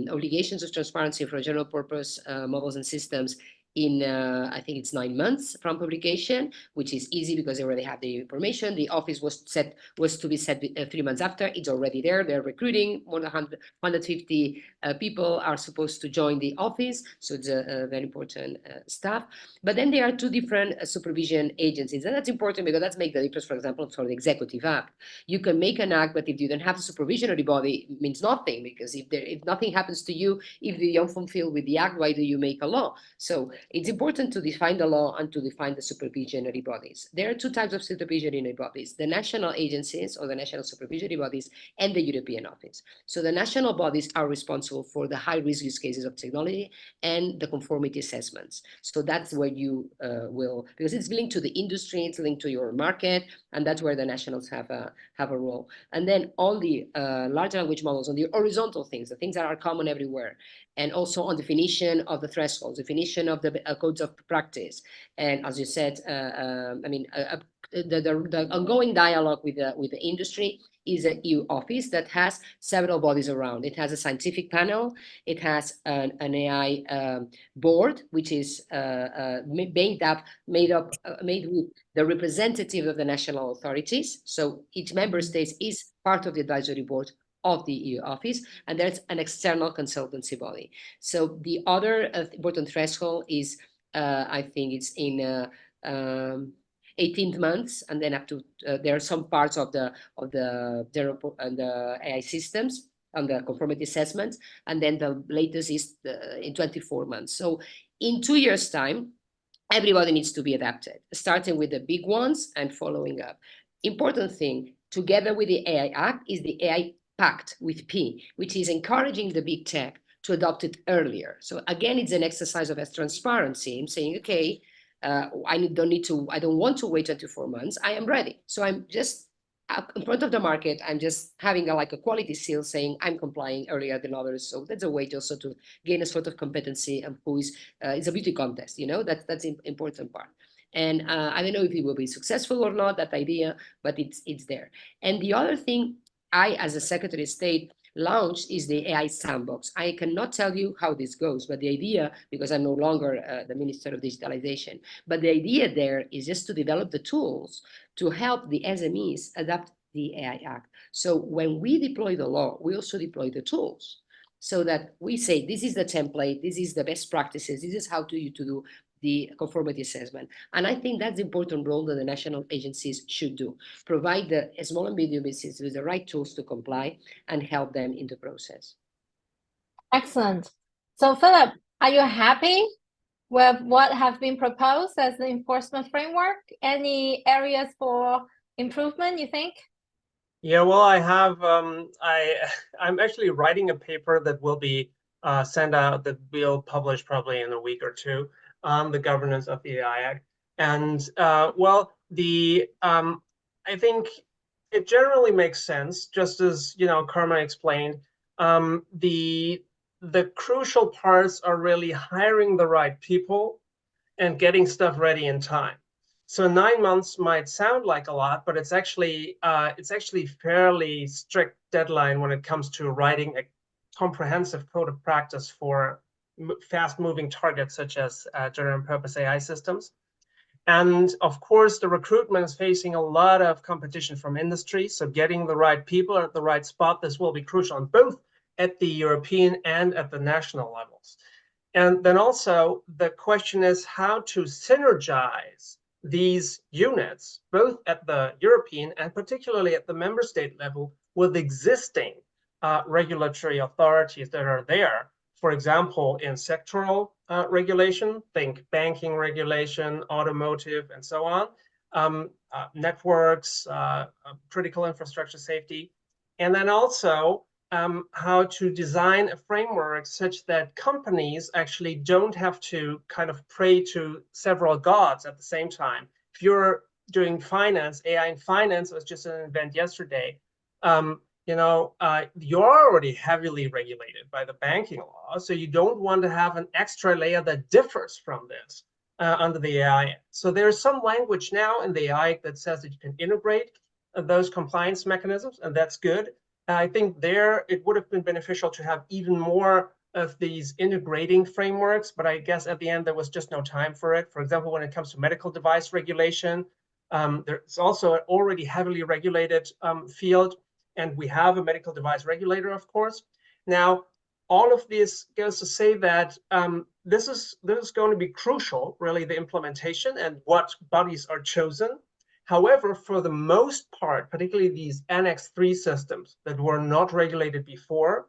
obligations of transparency for general purpose models and systems in, I think it's 9 months from publication, which is easy because they already have the information. The office was to be set 3 months after. It's already there. They're recruiting. More than 150 people are supposed to join the office. So it's a very important stuff. But then there are 2 different supervision agencies. And that's important because that's make the difference, for example, for the Executive Act. You can make an act, but if you don't have the supervisory body, it means nothing, because if nothing happens to you, if you don't fulfill with the act, why do you make a law? So it's important to define the law and to define the supervisory bodies. There are 2 types of supervisory bodies: the national agencies or the national supervisory bodies and the European office. So the national bodies are responsible for the high-risk use cases of technology and the conformity assessments. So that's where you will, because it's linked to the industry, it's linked to your market, and that's where the nationals have a role. And then all the large language models on the horizontal things, the things that are common everywhere, and also on definition of the thresholds, definition of the codes of practice. And as you said, the ongoing dialogue with the industry is an EU office that has several bodies around. It has a scientific panel. It has an AI board, which is made with the representative of the national authorities. So each member state is part of the advisory board of the EU office, and there's an external consultancy body. So the other important threshold is, I think it's in 18 months, and then up to there are some parts of the AI systems on the conformity assessments, and then the latest is in 24 months. So in 2 years' time, everybody needs to be adapted, starting with the big ones and following up. Important thing, together with the AI Act, is the AI Pact with P, which is encouraging the big tech to adopt it earlier. So again, it's an exercise of transparency. I'm saying, okay, I don't want to wait 24 months. I am ready. So I'm just in front of the market. I'm just having a quality seal saying I'm complying earlier than others. So that's a way also to gain a sort of competency of who is, it's a beauty contest, that's the important part. And I don't know if it will be successful or not, that idea, but it's there. And the other thing I, as a Secretary of State, launched is the AI sandbox. I cannot tell you how this goes, but the idea, because I'm no longer the Minister of Digitalization, but the idea there is just to develop the tools to help the SMEs adapt the AI Act. So when we deploy the law, we also deploy the tools, so that we say, this is the template, this is the best practices, this is how to do the conformity assessment. And I think that's the important role that the national agencies should do, provide the small and medium businesses with the right tools to comply and help them in the process. Excellent. So Philip, are you happy with what have been proposed as the enforcement framework? Any areas for improvement, you think? Yeah, well, I have. I'm actually writing a paper that will be sent out, that we'll publish probably in a week or two, on the governance of the AI Act. And well, I think it generally makes sense, just as Karma explained. The crucial parts are really hiring the right people and getting stuff ready in time. So 9 months might sound like a lot, but it's actually fairly strict deadline when it comes to writing a comprehensive code of practice for fast-moving targets such as general purpose AI systems. And of course, the recruitment is facing a lot of competition from industry. So getting the right people at the right spot, this will be crucial, on both at the European and at the national levels. And then also the question is how to synergize these units, both at the European and particularly at the member state level, with existing regulatory authorities that are there. For example, in sectoral regulation, think banking regulation, automotive, and so on, networks, critical infrastructure safety, and then also how to design a framework such that companies actually don't have to kind of pray to several gods at the same time. If you're doing finance, AI in finance was just an event yesterday, you're already heavily regulated by the banking law, so you don't want to have an extra layer that differs from this under the AI Act. So there's some language now in the AI Act that says that you can integrate those compliance mechanisms, and that's good. I think there it would have been beneficial to have even more of these integrating frameworks, but I guess at the end there was just no time for it. For example, when it comes to medical device regulation, there's also an already heavily regulated field, and we have a medical device regulator, of course. Now, all of this goes to say that this is going to be crucial, really, the implementation and what bodies are chosen. However, for the most part, particularly these Annex 3 systems that were not regulated before,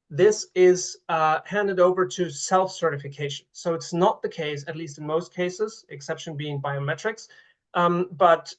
this is handed over to self-certification. So it's not the case, at least in most cases, exception being biometrics. But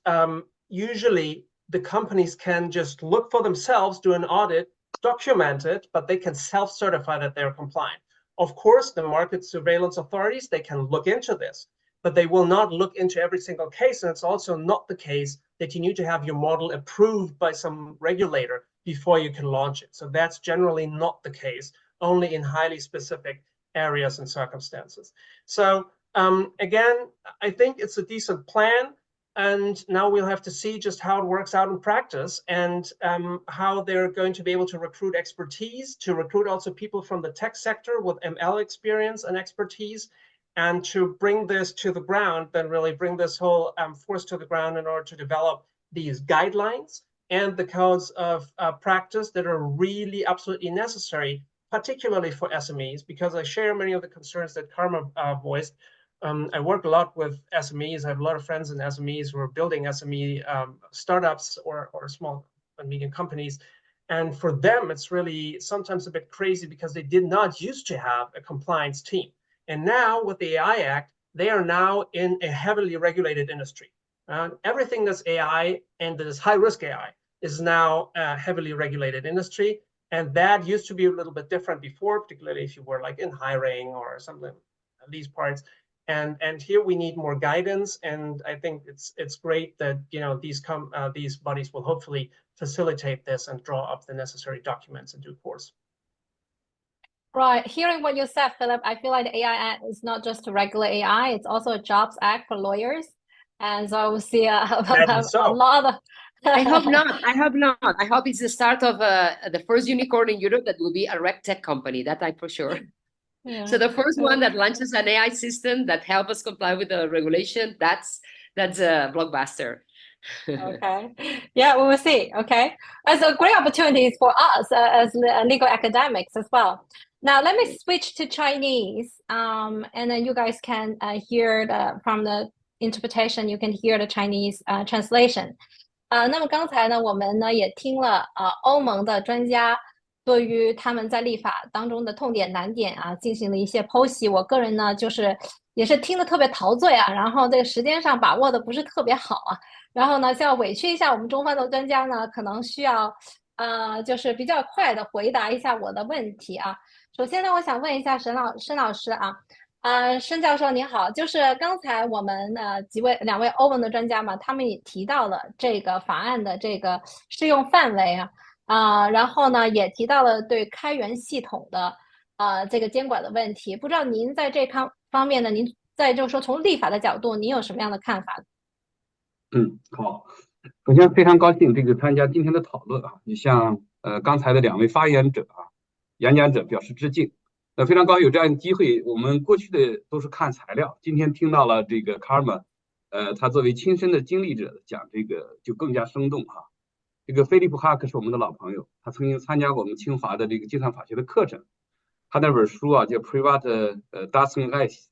usually the companies can just look for themselves, do an audit, document it, but they can self-certify that they're compliant. Of course, the market surveillance authorities, they can look into this, but they will not look into every single case. And it's also not the case that you need to have your model approved by some regulator before you can launch it. So that's generally not the case, only in highly specific areas and circumstances. So again, I think it's a decent plan. And now we'll have to see just how it works out in practice, and how they're going to be able to recruit expertise, to recruit also people from the tech sector with ML experience and expertise, and to bring this to the ground, then really bring this whole force to the ground in order to develop these guidelines and the codes of practice that are really absolutely necessary, particularly for SMEs, because I share many of the concerns that Karma voiced. I work a lot with SMEs. I have a lot of friends in SMEs who are building SME startups or small and medium companies. And for them, it's really sometimes a bit crazy because they did not used to have a compliance team. And now with the AI Act, they are now in a heavily regulated industry. Everything that's AI and that is high-risk AI is now a heavily regulated industry. And that used to be a little bit different before, particularly if you were like in hiring or something, these parts. And here we need more guidance, and I think it's great that these bodies will hopefully facilitate this and draw up the necessary documents in due course. Right. Hearing what you said, Philip, I feel like the AI Act is not just to regulate AI, it's also a jobs act for lawyers. And so we'll see Imagine a so. lot of. I hope not. I hope not. I hope it's the start of the first unicorn in Europe that will be a reg tech company. That I for sure. Yeah. So the first one that launches an AI system that help us comply with the regulation, that's a blockbuster. Okay. Yeah, we will see. Okay. As a great opportunities for us as legal academics as well. Now, let me switch to Chinese, and then you guys can hear from the interpretation, you can hear the Chinese translation. 那么刚才呢，我们呢也听了欧盟的专家对于他们在立法当中的痛点难点啊进行了一些剖析。我个人呢就是也是听得特别陶醉啊，然后这个时间上把握的不是特别好啊，然后呢就要委屈一下我们中方的专家呢，可能需要就是比较快的回答一下我的问题啊。首先呢，我想问一下申老师啊。申教授你好，就是刚才我们两位欧盟的专家嘛，他们也提到了这个法案的这个适用范围然后呢也提到了对开源系统的这个监管的问题，不知道您在这方面呢，您在就是说从立法的角度，您有什么样的看法？好，首先非常高兴这个参加今天的讨论啊，也向刚才的两位发言者演讲者表示致敬。非常高兴有这样的机会，我们过去的都是看材料，今天听到了这个 Karma， 他作为亲身的经历者讲这个就更加生动哈。这个菲利普·哈克是我们的老朋友，他曾经参加过我们清华的这个计算法学的课程，他那本书叫 Private Datenrecht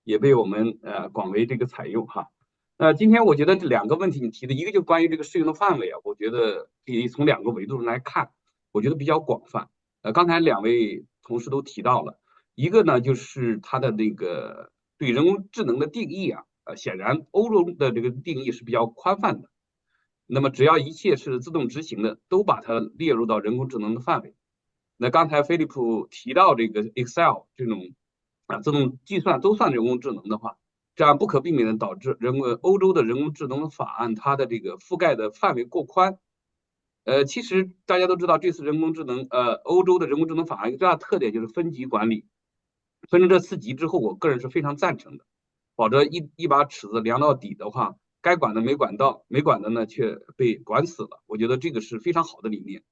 也被我们广为这个采用哈。今天我觉得这两个问题你提的，一个就关于这个适用的范围我觉得可以从两个维度上来看，我觉得比较广泛。刚才两位同事都提到了，一个呢就是它的那个对人工智能的定义显然欧洲的这个定义是比较宽泛的，那么只要一切是自动执行的，都把它列入到人工智能的范围。那刚才飞利浦提到这个 Excel 这种自动计算都算人工智能的话，这样不可避免的导致欧洲的人工智能法案它的这个覆盖的范围过宽。其实大家都知道，这次人工智能欧洲的人工智能法案一个最大的特点就是分级管理，分成这4级之后，我个人是非常赞成的，否则一把尺子量到底的话，该管的没管到，没管的呢却被管死了。我觉得这个是非常好的理念。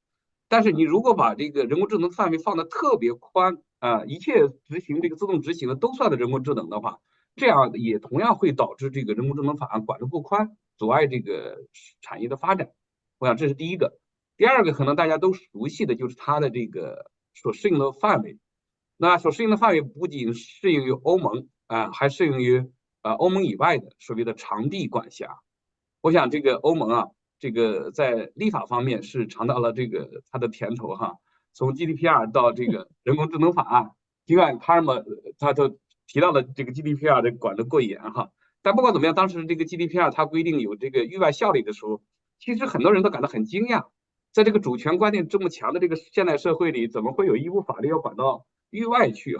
但是你如果把这个人工智能范围放得特别宽一切执行这个自动执行的都算的人工智能的话，这样也同样会导致这个人工智能法案管得过宽，阻碍这个产业的发展。我想这是第一个。第二个可能大家都熟悉的就是它的这个所适用的范围。那所适用的范围不仅适用于欧盟还适用于欧盟以外的所谓的长臂管辖。我想这个欧盟这个在立法方面是尝到了这个它的甜头从 GDPR 到这个人工智能法案，尽管他都提到了这个 GDPR 的管得过严但不管怎么样，当时这个 GDPR 它规定有这个域外效力的时候，其实很多人都感到很惊讶，在这个主权观念这么强的这个现代社会里，怎么会有一部法律要管到域外去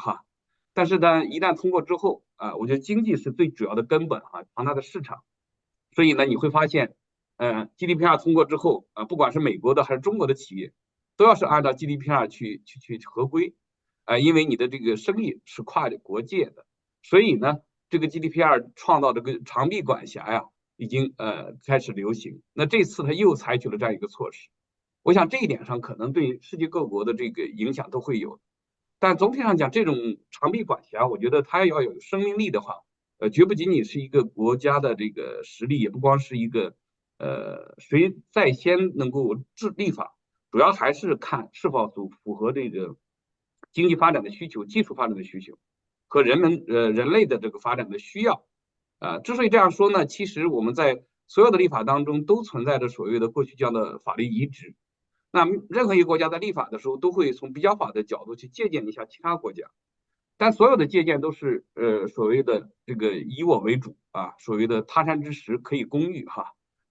但是呢，一旦通过之后我觉得经济是最主要的根本庞大的市场，所以呢你会发现GDPR 通过之后不管是美国的还是中国的企业，都要是按照 GDPR 去合规因为你的这个生意是跨国界的，所以呢这个 GDPR 创造这个长臂管辖已经开始流行。那这次他又采取了这样一个措施，我想这一点上可能对世界各国的这个影响都会有。但总体上讲，这种长臂管辖，我觉得它要有生命力的话，绝不仅仅是一个国家的这个实力，也不光是一个谁在先能够立法，主要还是看是否符合这个经济发展的需求、技术发展的需求和人类的这个发展的需要。之所以这样说呢，其实我们在所有的立法当中都存在着所谓的过去叫的法律移植。那任何一个国家在立法的时候，都会从比较法的角度去借鉴一下其他国家，但所有的借鉴都是所谓的这个以我为主所谓的他山之石可以攻玉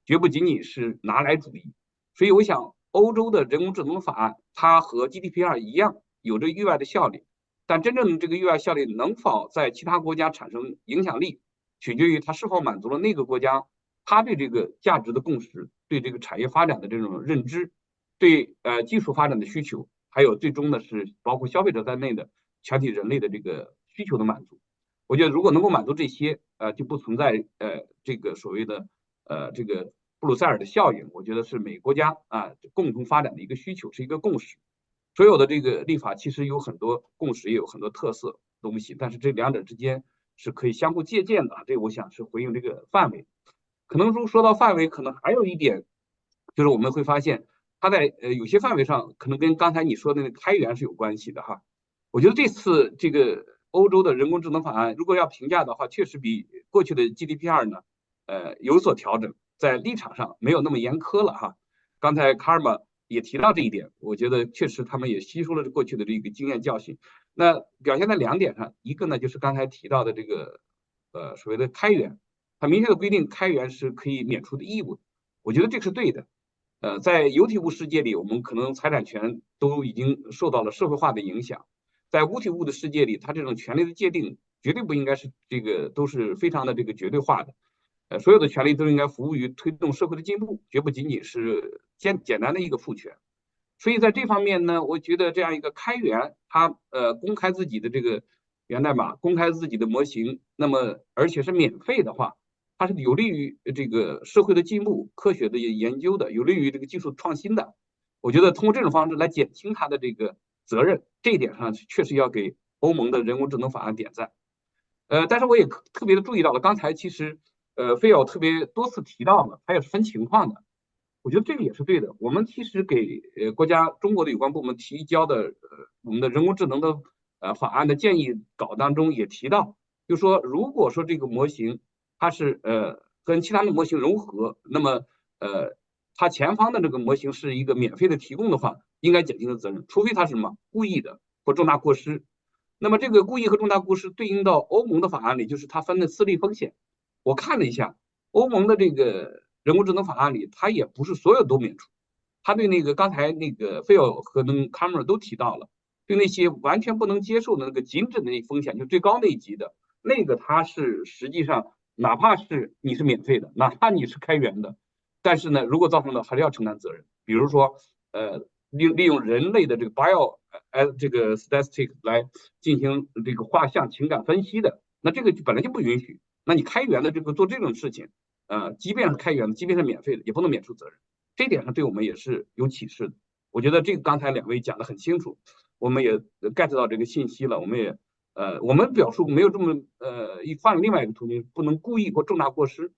绝不仅仅是拿来主义。所以我想，欧洲的人工智能法案，它和 GDPR 一样有着域外的效力，但真正这个域外效力能否在其他国家产生影响力，取决于它是否满足了那个国家它对这个价值的共识，对这个产业发展的这种认知，对技术发展的需求，还有最终的是包括消费者在内的全体人类的这个需求的满足。我觉得如果能够满足这些，就不存在这个所谓的这个布鲁塞尔的效应，我觉得是每个国家共同发展的一个需求，是一个共识。所有的这个立法其实有很多共识，也有很多特色东西，但是这两者之间是可以相互借鉴的。这我想是回应这个范围。可能说到范围，可能还有一点就是我们会发现，它在有些范围上可能跟刚才你说的那个开源是有关系的哈。我觉得这次这个欧洲的人工智能法案，如果要评价的话，确实比过去的 GDPR 呢，有所调整，在立场上没有那么严苛了哈。刚才 Karma 也提到这一点，我觉得确实他们也吸收了过去的这个经验教训。那表现在2点上，一个呢就是刚才提到的这个所谓的开源，它明确的规定开源是可以免除的义务，我觉得这是对的。在有体物世界里，我们可能财产权都已经受到了社会化的影响，在无体物的世界里，它这种权利的界定绝对不应该是这个都是非常的这个绝对化的。所有的权利都应该服务于推动社会的进步，绝不仅仅是简单的一个赋权。所以在这方面呢，我觉得这样一个开源，它公开自己的这个源代码，公开自己的模型，那么而且是免费的话，它是有利于这个社会的进步、科学的研究的，有利于这个技术创新的。我觉得通过这种方式来减轻它的这个责任，这一点上确实要给欧盟的人工智能法案点赞。但是我也特别的注意到了，刚才其实菲奥特别多次提到了，它也是分情况的。我觉得这个也是对的。我们其实给国家中国的有关部门提交的我们的人工智能的法案的建议稿当中也提到，就说如果说这个模型它是跟其他的模型融合，那么它前方的这个模型是一个免费的提供的话，应该减轻的责任，除非它是什么故意的或重大过失。那么这个故意和重大过失对应到欧盟的法案里，就是它分的私立风险。我看了一下欧盟的这个人工智能法案里，它也不是所有都免除，它对那个刚才那个菲尔和那个 Cameron 都提到了，对那些完全不能接受的那个禁止的那风险，就最高那一级的那个，它是实际上哪怕是你是免费的，哪怕你是开源的，但是呢，如果造成了还是要承担责任。比如说利用人类的这个 这个 statistic 来进行这个画像情感分析的，那这个本来就不允许。那你开源的这个做这种事情，即便是开源的，即便是免费的，也不能免除责任。这一点上对我们也是有启示的。我觉得这个刚才2位讲得很清楚，我们也 get 到这个信息了。我们也我们表述没有这么换了另外一个途径，不能故意或重大过失。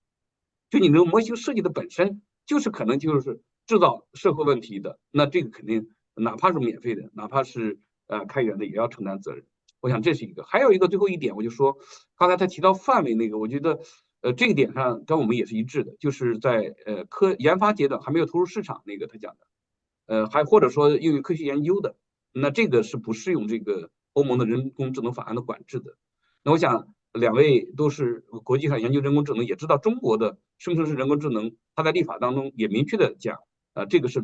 就你的模型设计的本身就是可能就是制造社会问题的，那这个肯定哪怕是免费的，哪怕是开源的，也要承担责任。我想这是一个。还有一个最后一点，我就说刚才他提到范围那个，我觉得这一点上跟我们也是一致的，就是在研发阶段还没有投入市场那个他讲的，还或者说应用科学研究的，那这个是不适用这个欧盟的人工智能法案的管制的。那我想2位都是国际上研究人工智能，也知道中国的生成式人工智能，它在立法当中也明确的讲，这个是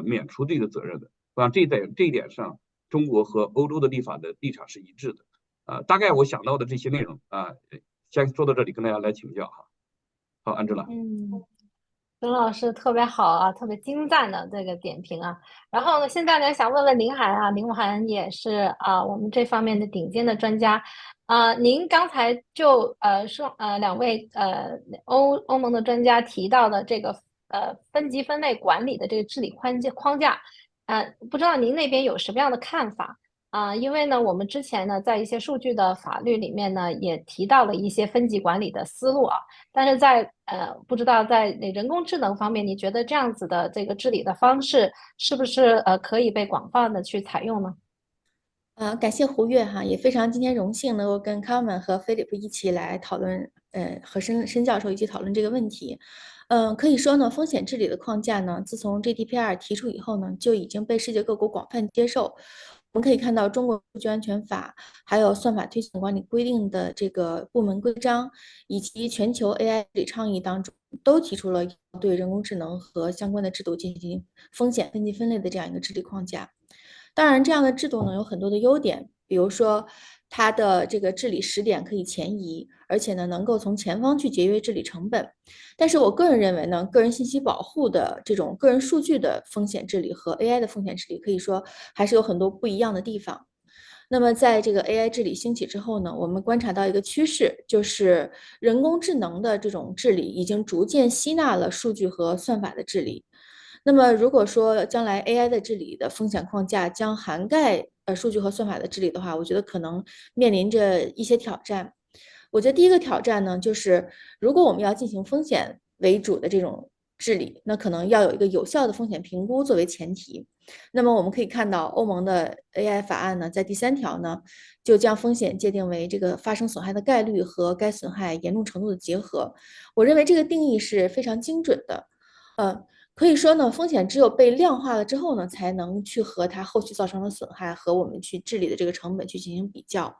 免除这个责任的。我想这一点上，中国和欧洲的立法的立场是一致的。大概我想到的这些内容先说到这里，跟大家来请教哈。好，安吉拉。陈老师特别好啊，特别精湛的这个点评啊。然后呢，现在呢，想问问林涵啊，林涵也是我们这方面的顶尖的专家。您刚才就说2位欧盟的专家提到的这个分级分类管理的这个治理框架，不知道您那边有什么样的看法？因为呢，我们之前呢，在一些数据的法律里面呢，也提到了一些分级管理的思路啊，但是在不知道在人工智能方面，你觉得这样子的这个治理的方式是不是可以被广泛的去采用呢？感谢胡越哈，也非常今天荣幸能够跟康文和菲利普一起来讨论，和申教授一起讨论这个问题。可以说呢，风险治理的框架呢，自从 GDPR 提出以后呢，就已经被世界各国广泛接受。我们可以看到，中国数据安全法，还有算法推荐管理规定的这个部门规章，以及全球 AI 治理倡议当中，都提出了对人工智能和相关的制度进行风险分级分类的这样一个治理框架。当然，这样的制度呢有很多的优点，比如说它的这个治理时点可以前移，而且呢能够从前方去节约治理成本。但是我个人认为呢，个人信息保护的这种个人数据的风险治理和 AI 的风险治理，可以说还是有很多不一样的地方。那么在这个 AI 治理兴起之后呢，我们观察到一个趋势，就是人工智能的这种治理已经逐渐吸纳了数据和算法的治理。那么如果说将来 AI 的治理的风险框架将涵盖数据和算法的治理的话，我觉得可能面临着一些挑战。我觉得第一个挑战呢，就是如果我们要进行风险为主的这种治理，那可能要有一个有效的风险评估作为前提。那么我们可以看到，欧盟的 AI 法案呢，在第3条呢，就将风险界定为这个发生损害的概率和该损害严重程度的结合。我认为这个定义是非常精准的。可以说呢，风险只有被量化了之后呢，才能去和它后续造成的损害和我们去治理的这个成本去进行比较。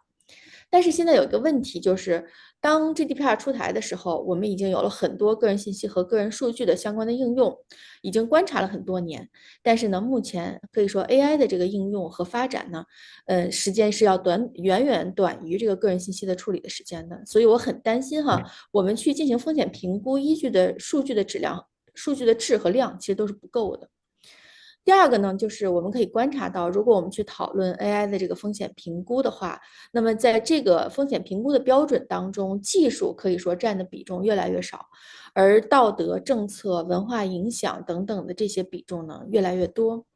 但是现在有一个问题，就是当 GDPR 出台的时候，我们已经有了很多个人信息和个人数据的相关的应用，已经观察了很多年。但是呢，目前可以说 AI 的这个应用和发展呢，时间是要远远短于这个个人信息的处理的时间的。所以我很担心哈，我们去进行风险评估依据的数据的质量、数据的质和量其实都是不够的。第二个呢，就是我们可以观察到，如果我们去讨论 AI 的这个风险评估的话，那么在这个风险评估的标准当中，技术可以说占的比重越来越少，而道德、政策、文化影响等等的这些比重呢越来越多。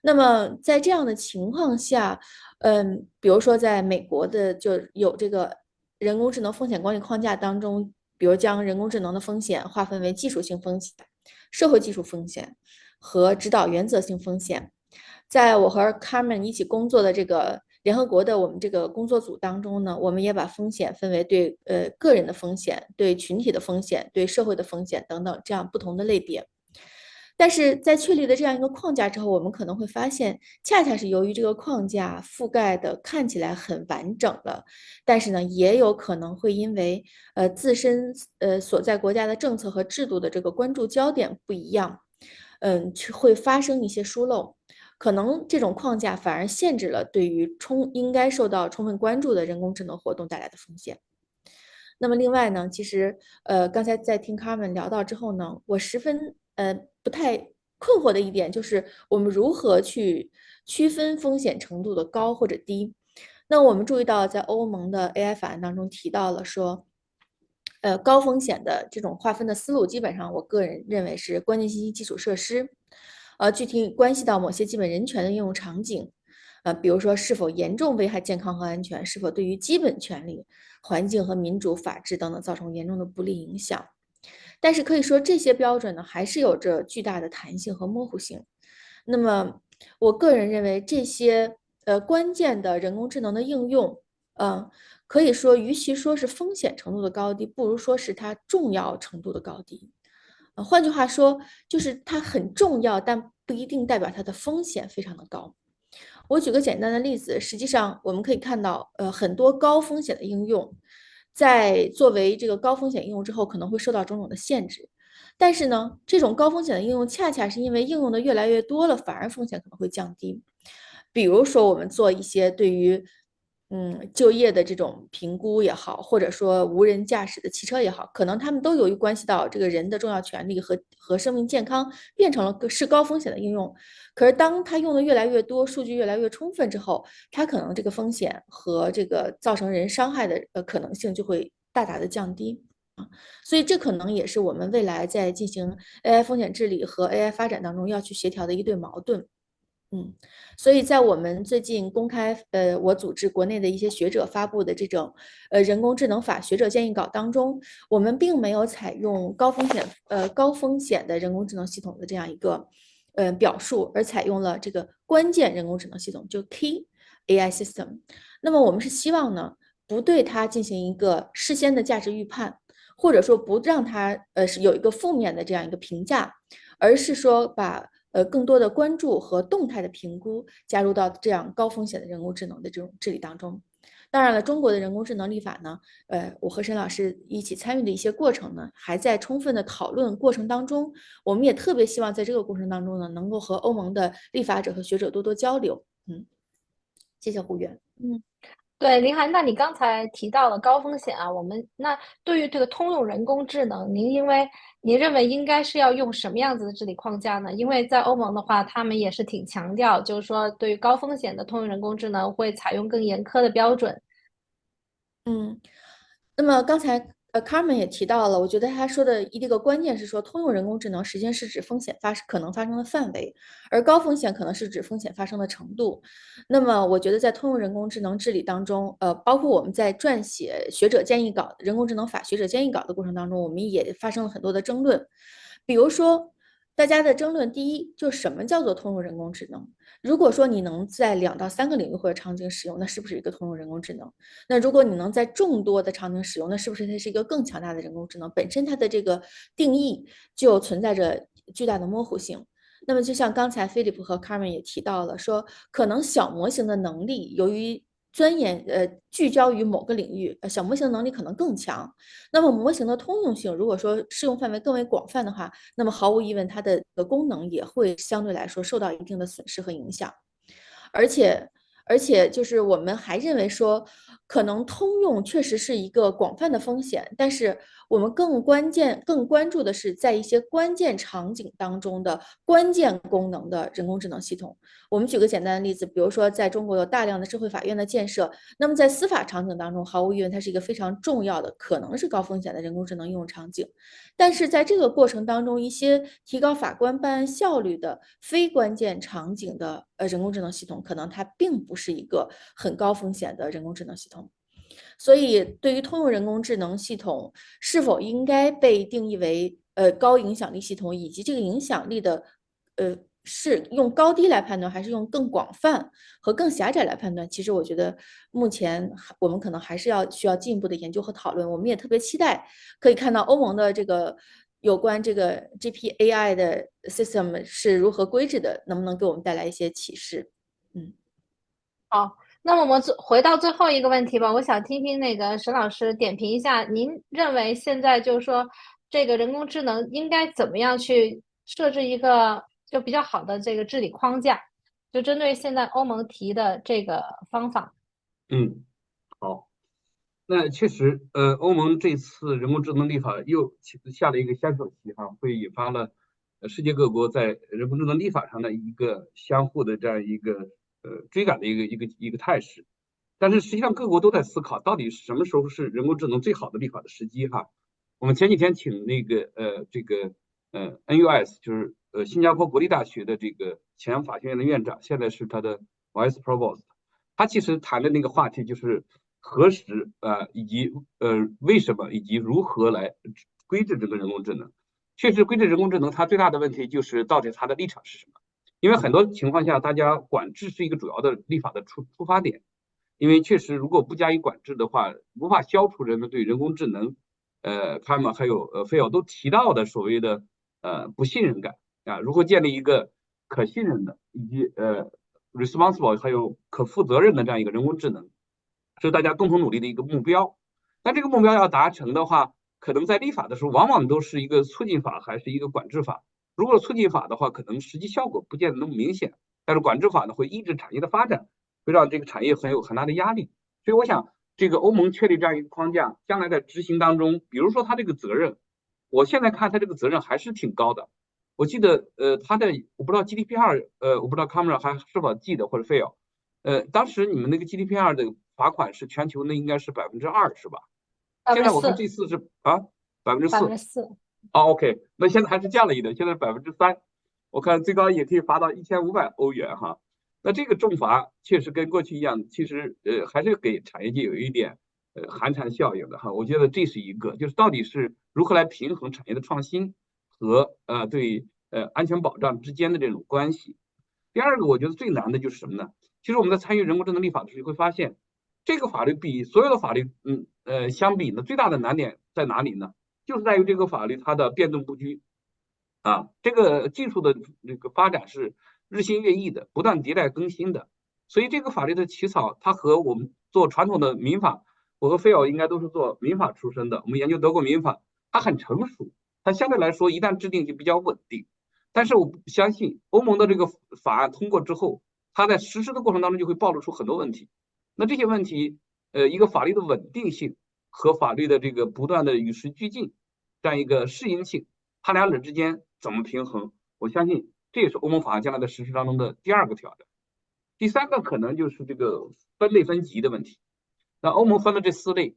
那么在这样的情况下，比如说在美国的就有这个人工智能风险管理框架当中，比如将人工智能的风险划分为技术性风险、社会技术风险和指导原则性风险。在我和 Carmen 一起工作的这个联合国的我们这个工作组当中呢，我们也把风险分为对个人的风险、对群体的风险、对社会的风险等等这样不同的类别。但是在确立了这样一个框架之后，我们可能会发现，恰恰是由于这个框架覆盖的看起来很完整了，但是呢，也有可能会因为自身所在国家的政策和制度的这个关注焦点不一样，会发生一些疏漏，可能这种框架反而限制了对于应该受到充分关注的人工智能活动带来的风险。那么另外呢，其实刚才在听 Carmen 聊到之后呢，我十分不太困惑的一点就是我们如何去区分风险程度的高或者低。那我们注意到在欧盟的 AI 法案当中提到了说，高风险的这种划分的思路，基本上我个人认为是关键信息基础设施，具体关系到某些基本人权的应用场景，比如说是否严重危害健康和安全，是否对于基本权利、环境和民主、法治等等造成严重的不利影响。但是可以说这些标准呢，还是有着巨大的弹性和模糊性。那么我个人认为这些关键的人工智能的应用，可以说与其说是风险程度的高低，不如说是它重要程度的高低。换句话说，就是它很重要，但不一定代表它的风险非常的高。我举个简单的例子，实际上我们可以看到，很多高风险的应用，在作为这个高风险应用之后，可能会受到种种的限制。但是呢，这种高风险的应用恰恰是因为应用的越来越多了，反而风险可能会降低。比如说，我们做一些对于就业的这种评估也好，或者说无人驾驶的汽车也好，可能他们都由于关系到这个人的重要权利和生命健康，变成了是高风险的应用。可是当它用的越来越多，数据越来越充分之后，它可能这个风险和这个造成人伤害的可能性就会大大的降低。所以这可能也是我们未来在进行 AI 风险治理和 AI 发展当中要去协调的一对矛盾。所以在我们最近公开，我组织国内的一些学者发布的这种，人工智能法学者建议稿当中，我们并没有采用高风险的人工智能系统的这样一个，表述，而采用了这个关键人工智能系统，就 Key AI System。那么我们是希望呢，不对它进行一个事先的价值预判，或者说不让它是有一个负面的这样一个评价，而是说把更多的关注和动态的评估加入到这样高风险的人工智能的这种治理当中。当然了，中国的人工智能立法呢，我和沈老师一起参与的一些过程呢，还在充分的讨论过程当中。我们也特别希望在这个过程当中呢，能够和欧盟的立法者和学者多多交流。谢谢胡源。对，林涵，那你刚才提到了高风险啊，那对于这个通用人工智能，您认为应该是要用什么样子的治理框架呢？因为在欧盟的话，他们也是挺强调，就是说对于高风险的通用人工智能会采用更严苛的标准。那么刚才Carmen 也提到了，我觉得他说的一个关键是说，通用人工智能实际上是指风险可能发生的范围，而高风险可能是指风险发生的程度。那么我觉得在通用人工智能治理当中，包括我们在撰写学者建议稿、人工智能法学者建议稿的过程当中，我们也发生了很多的争论，比如说。大家的争论，第一，就什么叫做通用人工智能？如果说你能在2到3个领域或者场景使用，那是不是一个通用人工智能？那如果你能在众多的场景使用，那是不是它是一个更强大的人工智能？本身它的这个定义就存在着巨大的模糊性。那么就像刚才 Philip 和 Carmen 也提到了，说可能小模型的能力由于聚焦于某个领域，小模型能力可能更强。那么模型的通用性，如果说适用范围更为广泛的话，那么毫无疑问，它的功能也会相对来说受到一定的损失和影响。而且就是我们还认为说，可能通用确实是一个广泛的风险，但是我们更关注的是在一些关键场景当中的关键功能的人工智能系统。我们举个简单的例子，比如说在中国有大量的社会法院的建设，那么在司法场景当中，毫无疑问它是一个非常重要的，可能是高风险的人工智能应用场景。但是在这个过程当中，一些提高法官办案效率的非关键场景的人工智能系统，可能它并不是一个很高风险的人工智能系统。所以，对于通用人工智能系统是否应该被定义为高影响力系统，以及这个影响力的是用高低来判断，还是用更广泛和更狭窄来判断？其实我觉得目前我们可能还是需要进一步的研究和讨论。我们也特别期待可以看到欧盟的这个有关这个 GPAI 的 system 是如何规制的，能不能给我们带来一些启示？好，那么我们回到最后一个问题吧，我想听听那个沈老师点评一下，您认为现在就是说这个人工智能应该怎么样去设置一个就比较好的这个治理框架，就针对现在欧盟提的这个方法。好，那确实，欧盟这次人工智能立法又下了一个先手棋哈，会引发了世界各国在人工智能立法上的一个相互的这样一个追赶的一个态势。但是实际上各国都在思考，到底什么时候是人工智能最好的立法的时机哈。我们前几天请那个NUS 就是新加坡国立大学的这个前法学院的院长，现在是他的 Vice Provost， 他其实谈的那个话题就是何时以及为什么以及如何来规制这个人工智能。确实，规制人工智能它最大的问题就是到底它的立场是什么？因为很多情况下，大家管制是一个主要的立法的出发点。因为确实，如果不加以管制的话，无法消除人们对人工智能，他们还有菲奥都提到的所谓的不信任感啊，如何建立一个可信任的以及responsible 还有可负责任的这样一个人工智能，是大家共同努力的一个目标。但这个目标要达成的话，可能在立法的时候，往往都是一个促进法还是一个管制法。如果促进法的话，可能实际效果不见得那么明显，但是管制法呢，会抑制产业的发展。会让这个产业有很大的压力，所以我想，这个欧盟确立这样一个框架，将来在执行当中，比如说它这个责任，我现在看它这个责任还是挺高的。我记得，它的我不知道 GDPR，我不知道 Camera 还是否记得或者 fail，当时你们那个 GDPR 的罚款是全球那应该是2%是吧？现在我看这次是4%。4%。OK， 那现在还是降了一点，现在是3%。我看最高也可以罚到1500欧元哈。那这个重罚确实跟过去一样，其实还是给产业界有一点寒蝉效应的哈。我觉得这是一个，就是到底是如何来平衡产业的创新和对安全保障之间的这种关系。第二个，我觉得最难的就是什么呢？其实我们在参与人工智能立法的时候会发现，这个法律比所有的法律相比呢，最大的难点在哪里呢？就是在于这个法律它的变动不居啊，这个技术的这个发展是日新月异的，不断迭代更新的，所以这个法律的起草，它和我们做传统的民法，我和菲奥应该都是做民法出身的，我们研究德国民法，它很成熟，它相对来说一旦制定就比较稳定。但是我相信欧盟的这个法案通过之后，它在实施的过程当中就会暴露出很多问题。那这些问题一个法律的稳定性和法律的这个不断的与时俱进这样一个适应性，它两者之间怎么平衡？我相信这也是欧盟法案将来的实施当中的第二个挑战。第三个可能就是这个分类分级的问题。那欧盟分了这4类，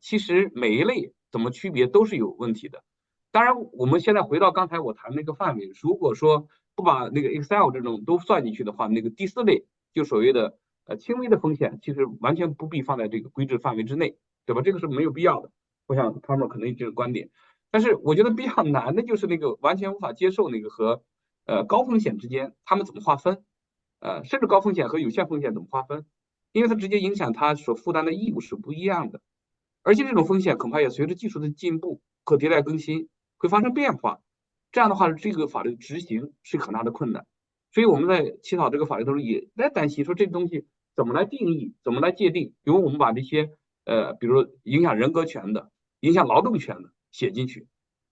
其实每一类怎么区别都是有问题的。当然，我们现在回到刚才我谈那个范围，如果说不把那个 Excel 这种都算进去的话，那个第4类就所谓的轻微的风险，其实完全不必放在这个规制范围之内，对吧？这个是没有必要的。我想他们可能有这个观点，但是我觉得比较难的就是那个完全无法接受那个和高风险之间他们怎么划分，甚至高风险和有限风险怎么划分，因为它直接影响它所负担的义务是不一样的，而且这种风险恐怕也随着技术的进步和迭代更新会发生变化，这样的话这个法律执行是很大的困难。所以我们在起草这个法律的时候也在担心说这个东西怎么来定义，怎么来界定，比如我们把这些比如影响人格权的、影响劳动权的写进去，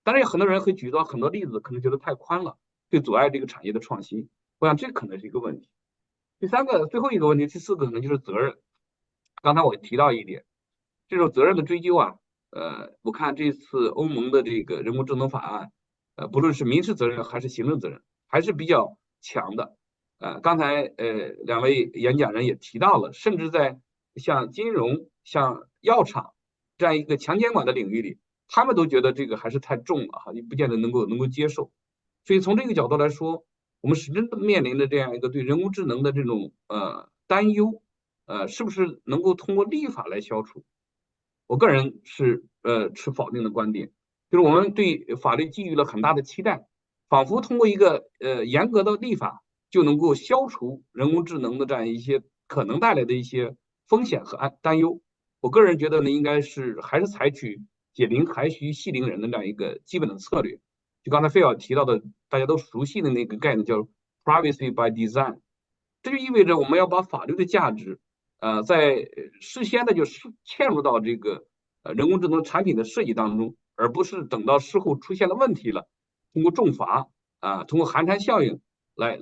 当然有很多人会举到很多例子，可能觉得太宽了，会阻碍这个产业的创新，我想这可能是一个问题。第3个最后一个问题，第4个可能就是责任。刚才我提到一点，这种责任的追究啊，我看这次欧盟的这个人工智能法案，不论是民事责任还是行政责任，还是比较强的。刚才2位演讲人也提到了，甚至在像金融、像药厂这样一个强监管的领域里，他们都觉得这个还是太重了哈，也不见得能够接受。所以从这个角度来说，我们始终面临着这样一个对人工智能的这种担忧，是不是能够通过立法来消除？我个人是持否定的观点，就是我们对法律寄予了很大的期待，仿佛通过一个严格的立法就能够消除人工智能的这样一些可能带来的一些风险和担忧。我个人觉得呢，应该是还是采取解铃还须系铃人的这样一个基本的策略。就刚才费尔提到的大家都熟悉的那个概念叫 privacy by design， 这就意味着我们要把法律的价值在事先的就嵌入到这个人工智能产品的设计当中，而不是等到事后出现了问题了，通过重罚通过寒蝉效应来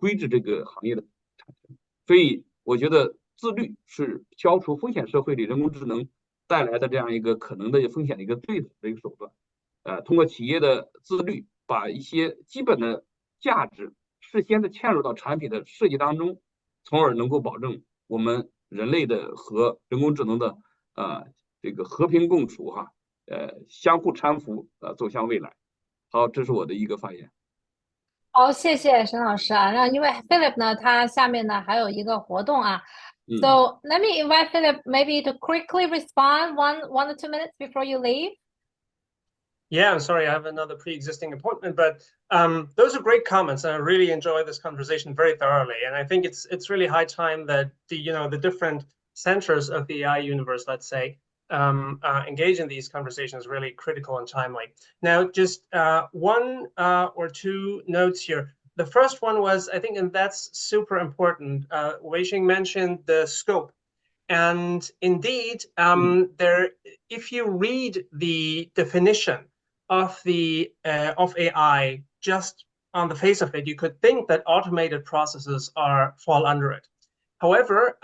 规制这个行业的产生。所以我觉得自律是消除风险社会里人工智能带来的这样一个可能的风险的一个最好的一个手段。通过企业的自律，把一些基本的价值事先的嵌入到产品的设计当中，从而能够保证我们人类的和人工智能的这个和平共处哈，相互搀扶走向未来。好，这是我的一个发言。好，谢谢沈老师啊。那因为 Philip 呢，他下面呢还有一个活动啊。So let me invite Philip maybe to quickly respond 1 or 2 minutes before you leave. Yeah, I'm sorry, I have another pre-existing appointment, but those are great comments, and I really enjoy this conversation very thoroughly. And I think it's really high time that the different centers of the AI universe, let's say, engage in these conversations, really critical and timely. Now, just 1 or 2 notes here. The first one was, I think, and that's super important. Wei-Xing mentioned the scope. And indeed, if you read the definition of AI just on the face of it, you could think that automated processes fall under it. However,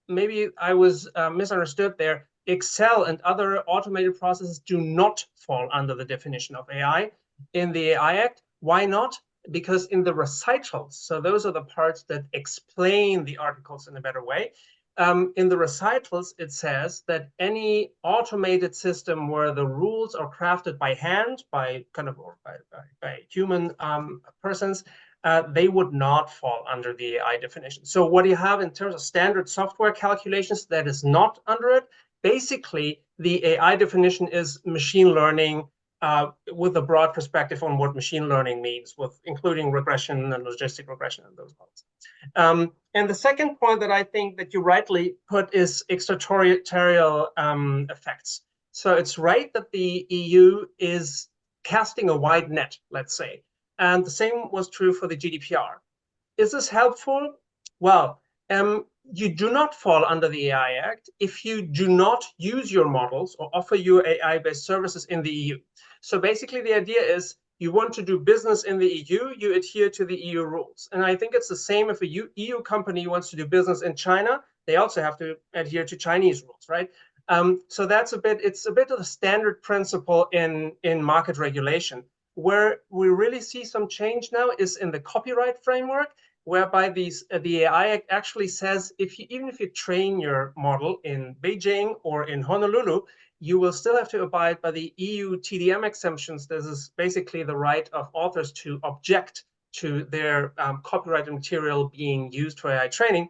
maybe I was misunderstood there. Excel and other automated processes do not fall under the definition of AI in the AI Act. Why not? Because in the recitals, so those are the parts that explain the articles in a better way. In the recitals, it says that any automated system where the rules are crafted by hand, by human persons, they would not fall under the AI definition. So what you have in terms of standard software calculations that is not under it, basically the AI definition is machine learning with a broad perspective on what machine learning means, including regression and logistic regression and those parts. And the second point that I think that you rightly put is extraterritorial effects. So it's right that the EU is casting a wide net, let's say, and the same was true for the GDPR. Is this helpful? Well, you do not fall under the AI Act if you do not use your models or offer your AI-based services in the EU. So basically the idea is you want to do business in the EU, you adhere to the EU rules. And I think it's the same if a EU company wants to do business in China, they also have to adhere to Chinese rules, right? So that's it's a bit of the standard principle in market regulation. Where we really see some change now is in the copyright framework, whereby the AI actually says even if you train your model in Beijing or in Honolulu, you will still have to abide by the EU TDM exemptions. This is basically the right of authors to object to their copyrighted material being used for AI training,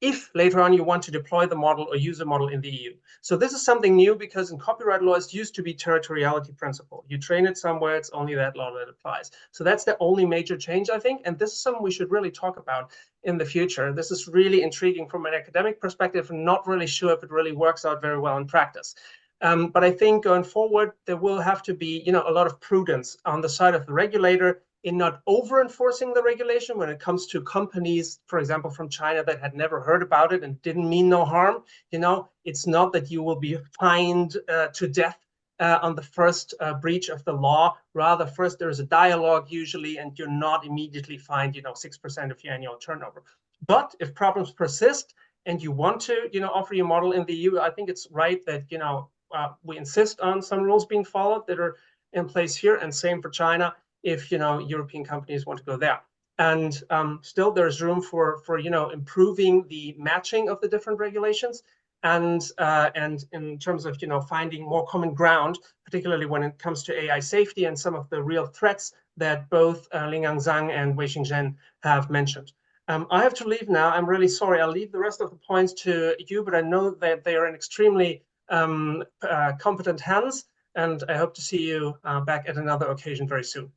if later on you want to deploy the model or use a model in the EU. So this is something new, because in copyright law, it used to be territoriality principle. You train it somewhere, it's only that law that applies. So that's the only major change, I think. And this is something we should really talk about in the future. This is really intriguing from an academic perspective, and not really sure if it really works out very well in practice. But I think going forward, there will have to be, a lot of prudence on the side of the regulator in not over-enforcing the regulation when it comes to companies, for example, from China that had never heard about it and didn't mean no harm. It's not that you will be fined to death on the first breach of the law. Rather, first there's a dialogue usually, and you're not immediately fined, 6% of your annual turnover. But if problems persist and you want to, offer your model in the EU, I think it's right that, we insist on some rules being followed that are in place here, and same for China if European companies want to go there. And still there's room for improving the matching of the different regulations, and in terms of finding more common ground, particularly when it comes to AI safety and some of the real threats that both Lingang Zhang and Wei Xingzhen have mentioned. I have to leave now. I'm really sorry. I'll leave the rest of the points to you, but I know that they are in extremely competent hands, and I hope to see you back at another occasion very soon.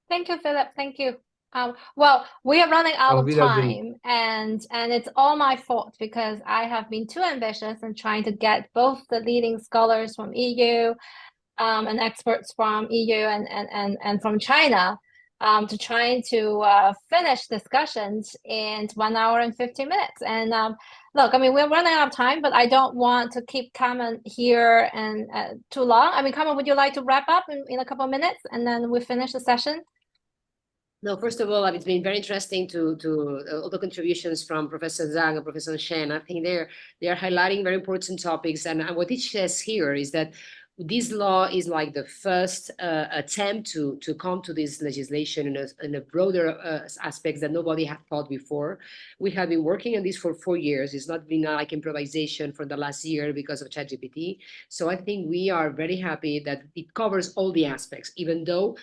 Thank you, Philip. Thank you. Well, we are running out of time, and it's all my fault, because I have been too ambitious in trying to get both the leading scholars from EU and experts from EU and from China to trying to finish discussions in 1 hour and 15 minutes. And look, I mean, we're running out of time, but I don't want to keep Carmen here and too long. I mean, Carmen, would you like to wrap up in a couple of minutes, and then we finish the session? No, first of all, it's been very interesting to all the contributions from Professor Zhang and Professor Shen. I think they are highlighting very important topics. And what it says here is that this law is like the first attempt to come to this legislation in a broader aspects that nobody had thought before. We have been working on this for 4 years. It's not been like improvisation for the last year because of ChatGPT. So I think we are very happy that it covers all the aspects, even though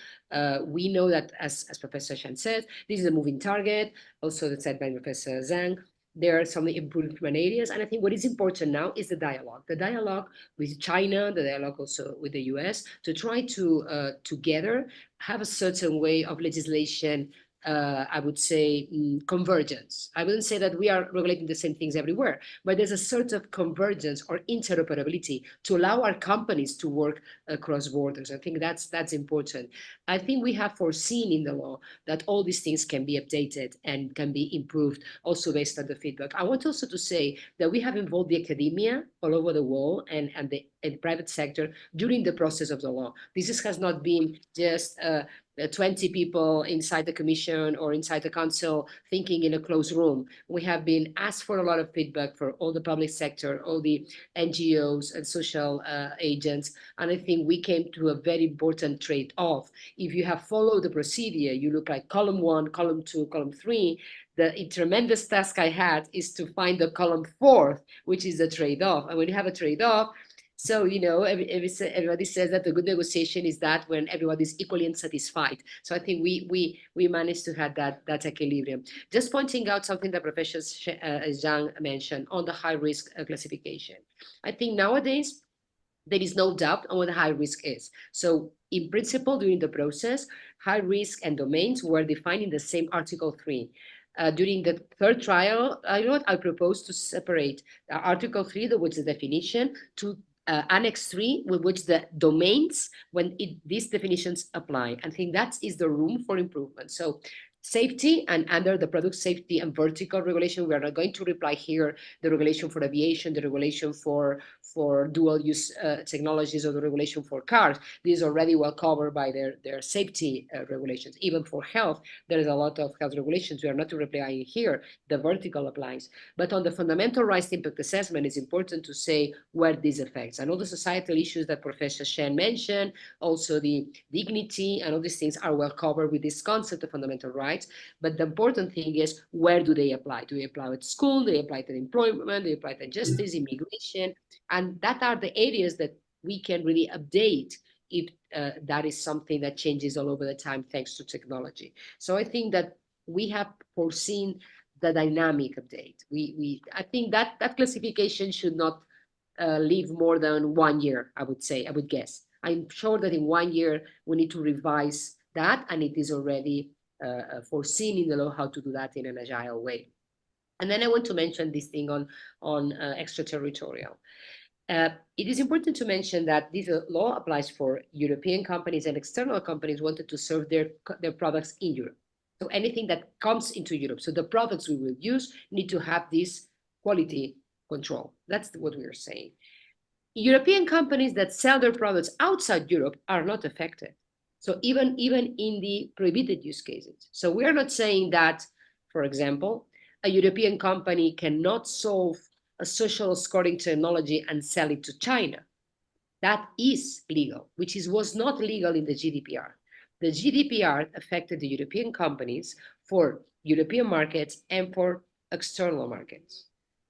we know that, as Professor Shan said, this is a moving target, also that's said by Professor Zhang. There are some improvement areas. And I think what is important now is the dialogue with China, the dialogue also with the US, to try to together have a certain way of legislation, I would say convergence. I wouldn't say that we are regulating the same things everywhere, but there's a sort of convergence or interoperability to allow our companies to work across borders. I think that's important. I think we have foreseen in the law that all these things can be updated and can be improved also based on the feedback. I want also to say that we have involved the academia all over the world and the private sector during the process of the law. This has not been just 20 people inside the commission or inside the council thinking in a closed room. We have been asked for a lot of feedback for all the public sector, all the NGOs and social agents. And I think we came to a very important trade-off. If you have followed the procedure, you look like column 1, column 2, column 3, the tremendous task I had is to find the column 4, which is the trade-off. And when you have a trade-off, so, everybody says that the good negotiation is that when everybody is equally unsatisfied. So I think we managed to have that equilibrium. Just pointing out something that Professor Zhang mentioned on the high risk classification. I think nowadays, there is no doubt on what high risk is. So in principle, during the process, high risk and domains were defined in the same Article 3. During the third trial, I propose to separate Article 3, which is the definition, to Annex 3, with which the domains, when these definitions apply. I think that is the room for improvement. So safety, and under the product safety and vertical regulation, we are not going to reply here the regulation for aviation, the regulation for dual use technologies, or the regulation for cars. These are already well covered by their safety regulations. Even for health, there is a lot of health regulations. We are not replying here. The vertical applies. But on the fundamental rights impact assessment, it's important to say where this affects. And all the societal issues that Professor Shen mentioned, also the dignity and all these things are well covered with this concept of fundamental rights. But the important thing is, where do they apply? Do they apply at school? Do they apply to employment? Do they apply to justice, immigration? And that are the areas that we can really update if that is something that changes all over the time thanks to technology. So I think that we have foreseen the dynamic update. I think that classification should not live more than 1 year, I would guess. I'm sure that in 1 year we need to revise that, and it is already foreseen in the law how to do that in an agile way. And then I want to mention this thing on extraterritorial. It is important to mention that this law applies for European companies and external companies wanted to serve their products in Europe. So anything that comes into Europe, so the products we will use need to have this quality control. That's what we are saying. European companies that sell their products outside Europe are not affected. So even in the prohibited use cases. So we are not saying that, for example, a European company cannot solve a social scoring technology and sell it to China. That is legal, which was not legal in the GDPR. The GDPR affected the European companies for European markets and for external markets,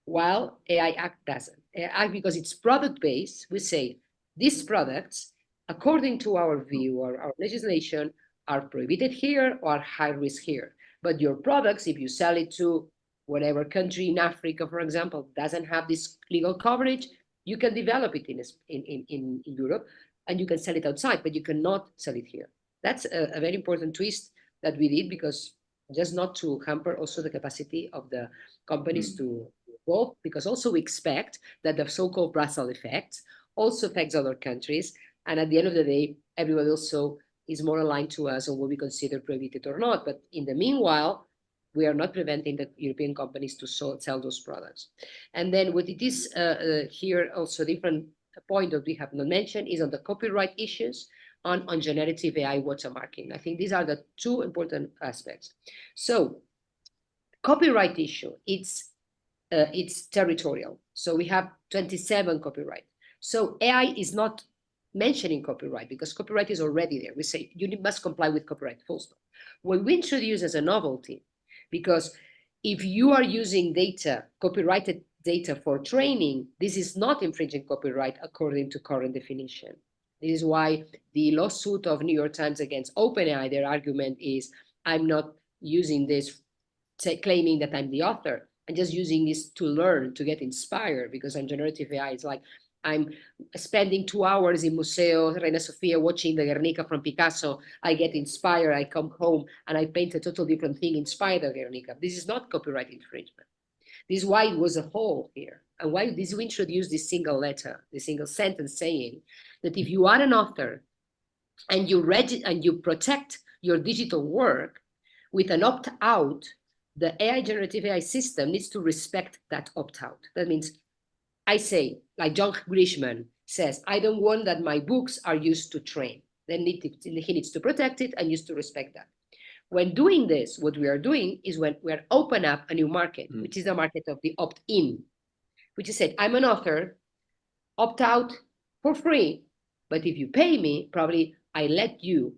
while AI Act doesn't. AI Act, because it's product-based, we say these products, according to our view or our legislation, are prohibited here or high risk here. But your products, if you sell it to whatever country in Africa, for example, doesn't have this legal coverage, you can develop it in Europe and you can sell it outside, but you cannot sell it here. That's a very important twist that we did, because just not to hamper also the capacity of the companies to evolve, because also we expect that the so-called Brussels effect also affects other countries. And at the end of the day, everybody also is more aligned to us on what we consider prohibited or not. But in the meanwhile, we are not preventing the European companies to sell those products. And then what it is here also different point that we have not mentioned is on the copyright issues on generative AI watermarking. I think these are the two important aspects. So copyright issue, it's territorial. So we have 27 copyright. So AI is not mentioning copyright because copyright is already there. We say you must comply with copyright, full stop. What we introduce as a novelty, because if you are using data, copyrighted data for training, this is not infringing copyright according to current definition. This is why the lawsuit of New York Times against OpenAI, their argument is, I'm not using this, claiming that I'm the author. I'm just using this to learn, to get inspired, because I'm generative AI. It's like I'm spending 2 hours in Museo Reina Sofia watching the Guernica from Picasso. I get inspired, I come home, and I paint a total different thing inspired of Guernica. This is not copyright infringement. This is why it was a hole here, and why we introduced this single letter, this single sentence saying that if you are an author and you protect your digital work with an opt-out, the generative AI system needs to respect that opt-out. That means I say, like John Grisham says, I don't want that my books are used to train. Then he needs to protect it and needs to respect that. When doing this, what we are doing is when we are open up a new market, which is the market of the opt-in, which is said, I'm an author, opt out for free, but if you pay me, probably I let you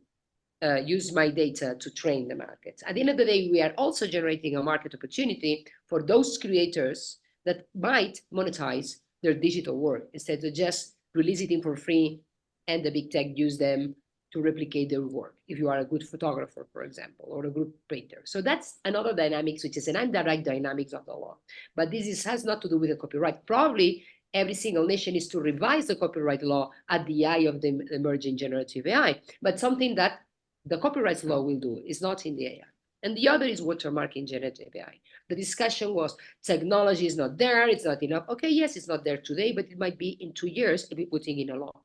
use my data to train the markets. At the end of the day, we are also generating a market opportunity for those creators that might monetize their digital work instead of just releasing it for free and the big tech use them to replicate their work. If you are a good photographer, for example, or a good painter. So that's another dynamics, which is an indirect dynamics of the law. But this has not to do with the copyright. Probably every single nation is to revise the copyright law at the eye of the emerging generative AI, but something that the copyright law will do is not in the AI. And the other is watermarking generative AI. The discussion was technology is not there, it's not enough. Okay, yes, it's not there today, but it might be in 2 years if we're putting in a law.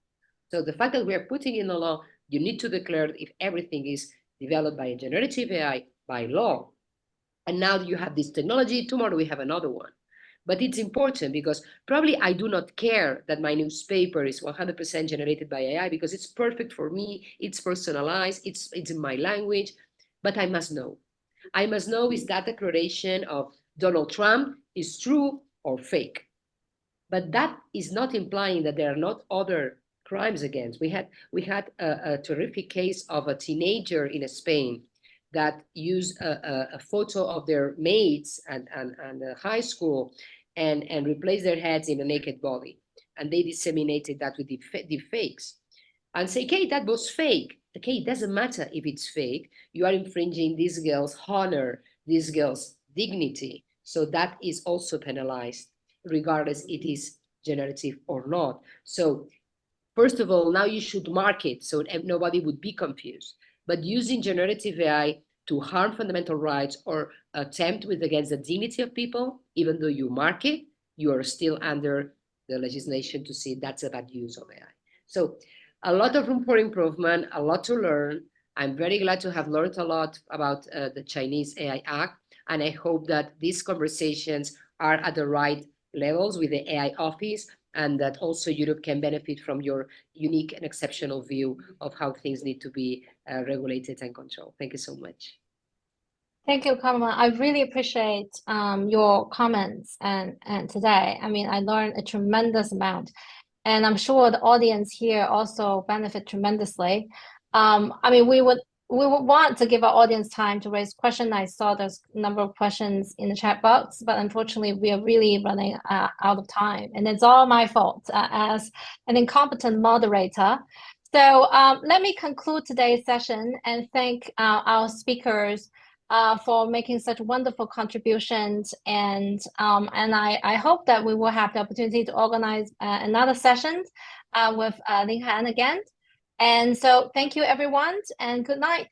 So the fact that we are putting in a law, you need to declare if everything is developed by a generative AI by law. And now you have this technology, tomorrow we have another one. But it's important because probably I do not care that my newspaper is 100% generated by AI because it's perfect for me, it's personalized, it's in my language, but I must know. I must know, is that declaration of Donald Trump is true or fake? But that is not implying that there are not other crimes against. We had a terrific case of a teenager in Spain that used a photo of their mates and high school and replaced their heads in a naked body. And they disseminated that with the fakes. And say, okay, that was fake. Okay, it doesn't matter if it's fake. You are infringing this girl's honor, this girl's dignity. So that is also penalized, regardless it is generative or not. So first of all, now you should mark it so nobody would be confused. But using generative AI to harm fundamental rights or attempt against the dignity of people, even though you mark it, you are still under the legislation to see that's a bad use of AI. So a lot of room for improvement, a lot to learn. I'm very glad to have learned a lot about the Chinese AI Act. And I hope that these conversations are at the right levels with the AI office, and that also Europe can benefit from your unique and exceptional view of how things need to be regulated and controlled. Thank you so much. Thank you, Carmen. I really appreciate your comments and today. I mean, I learned a tremendous amount, and I'm sure the audience here also benefit tremendously. I mean, we would want to give our audience time to raise questions. I saw there's a number of questions in the chat box, but unfortunately, we are really running out of time, and it's all my fault as an incompetent moderator. So let me conclude today's session and thank our speakers for making such wonderful contributions, and I hope that we will have the opportunity to organize another session with Ling Han again. And so thank you everyone, and good night.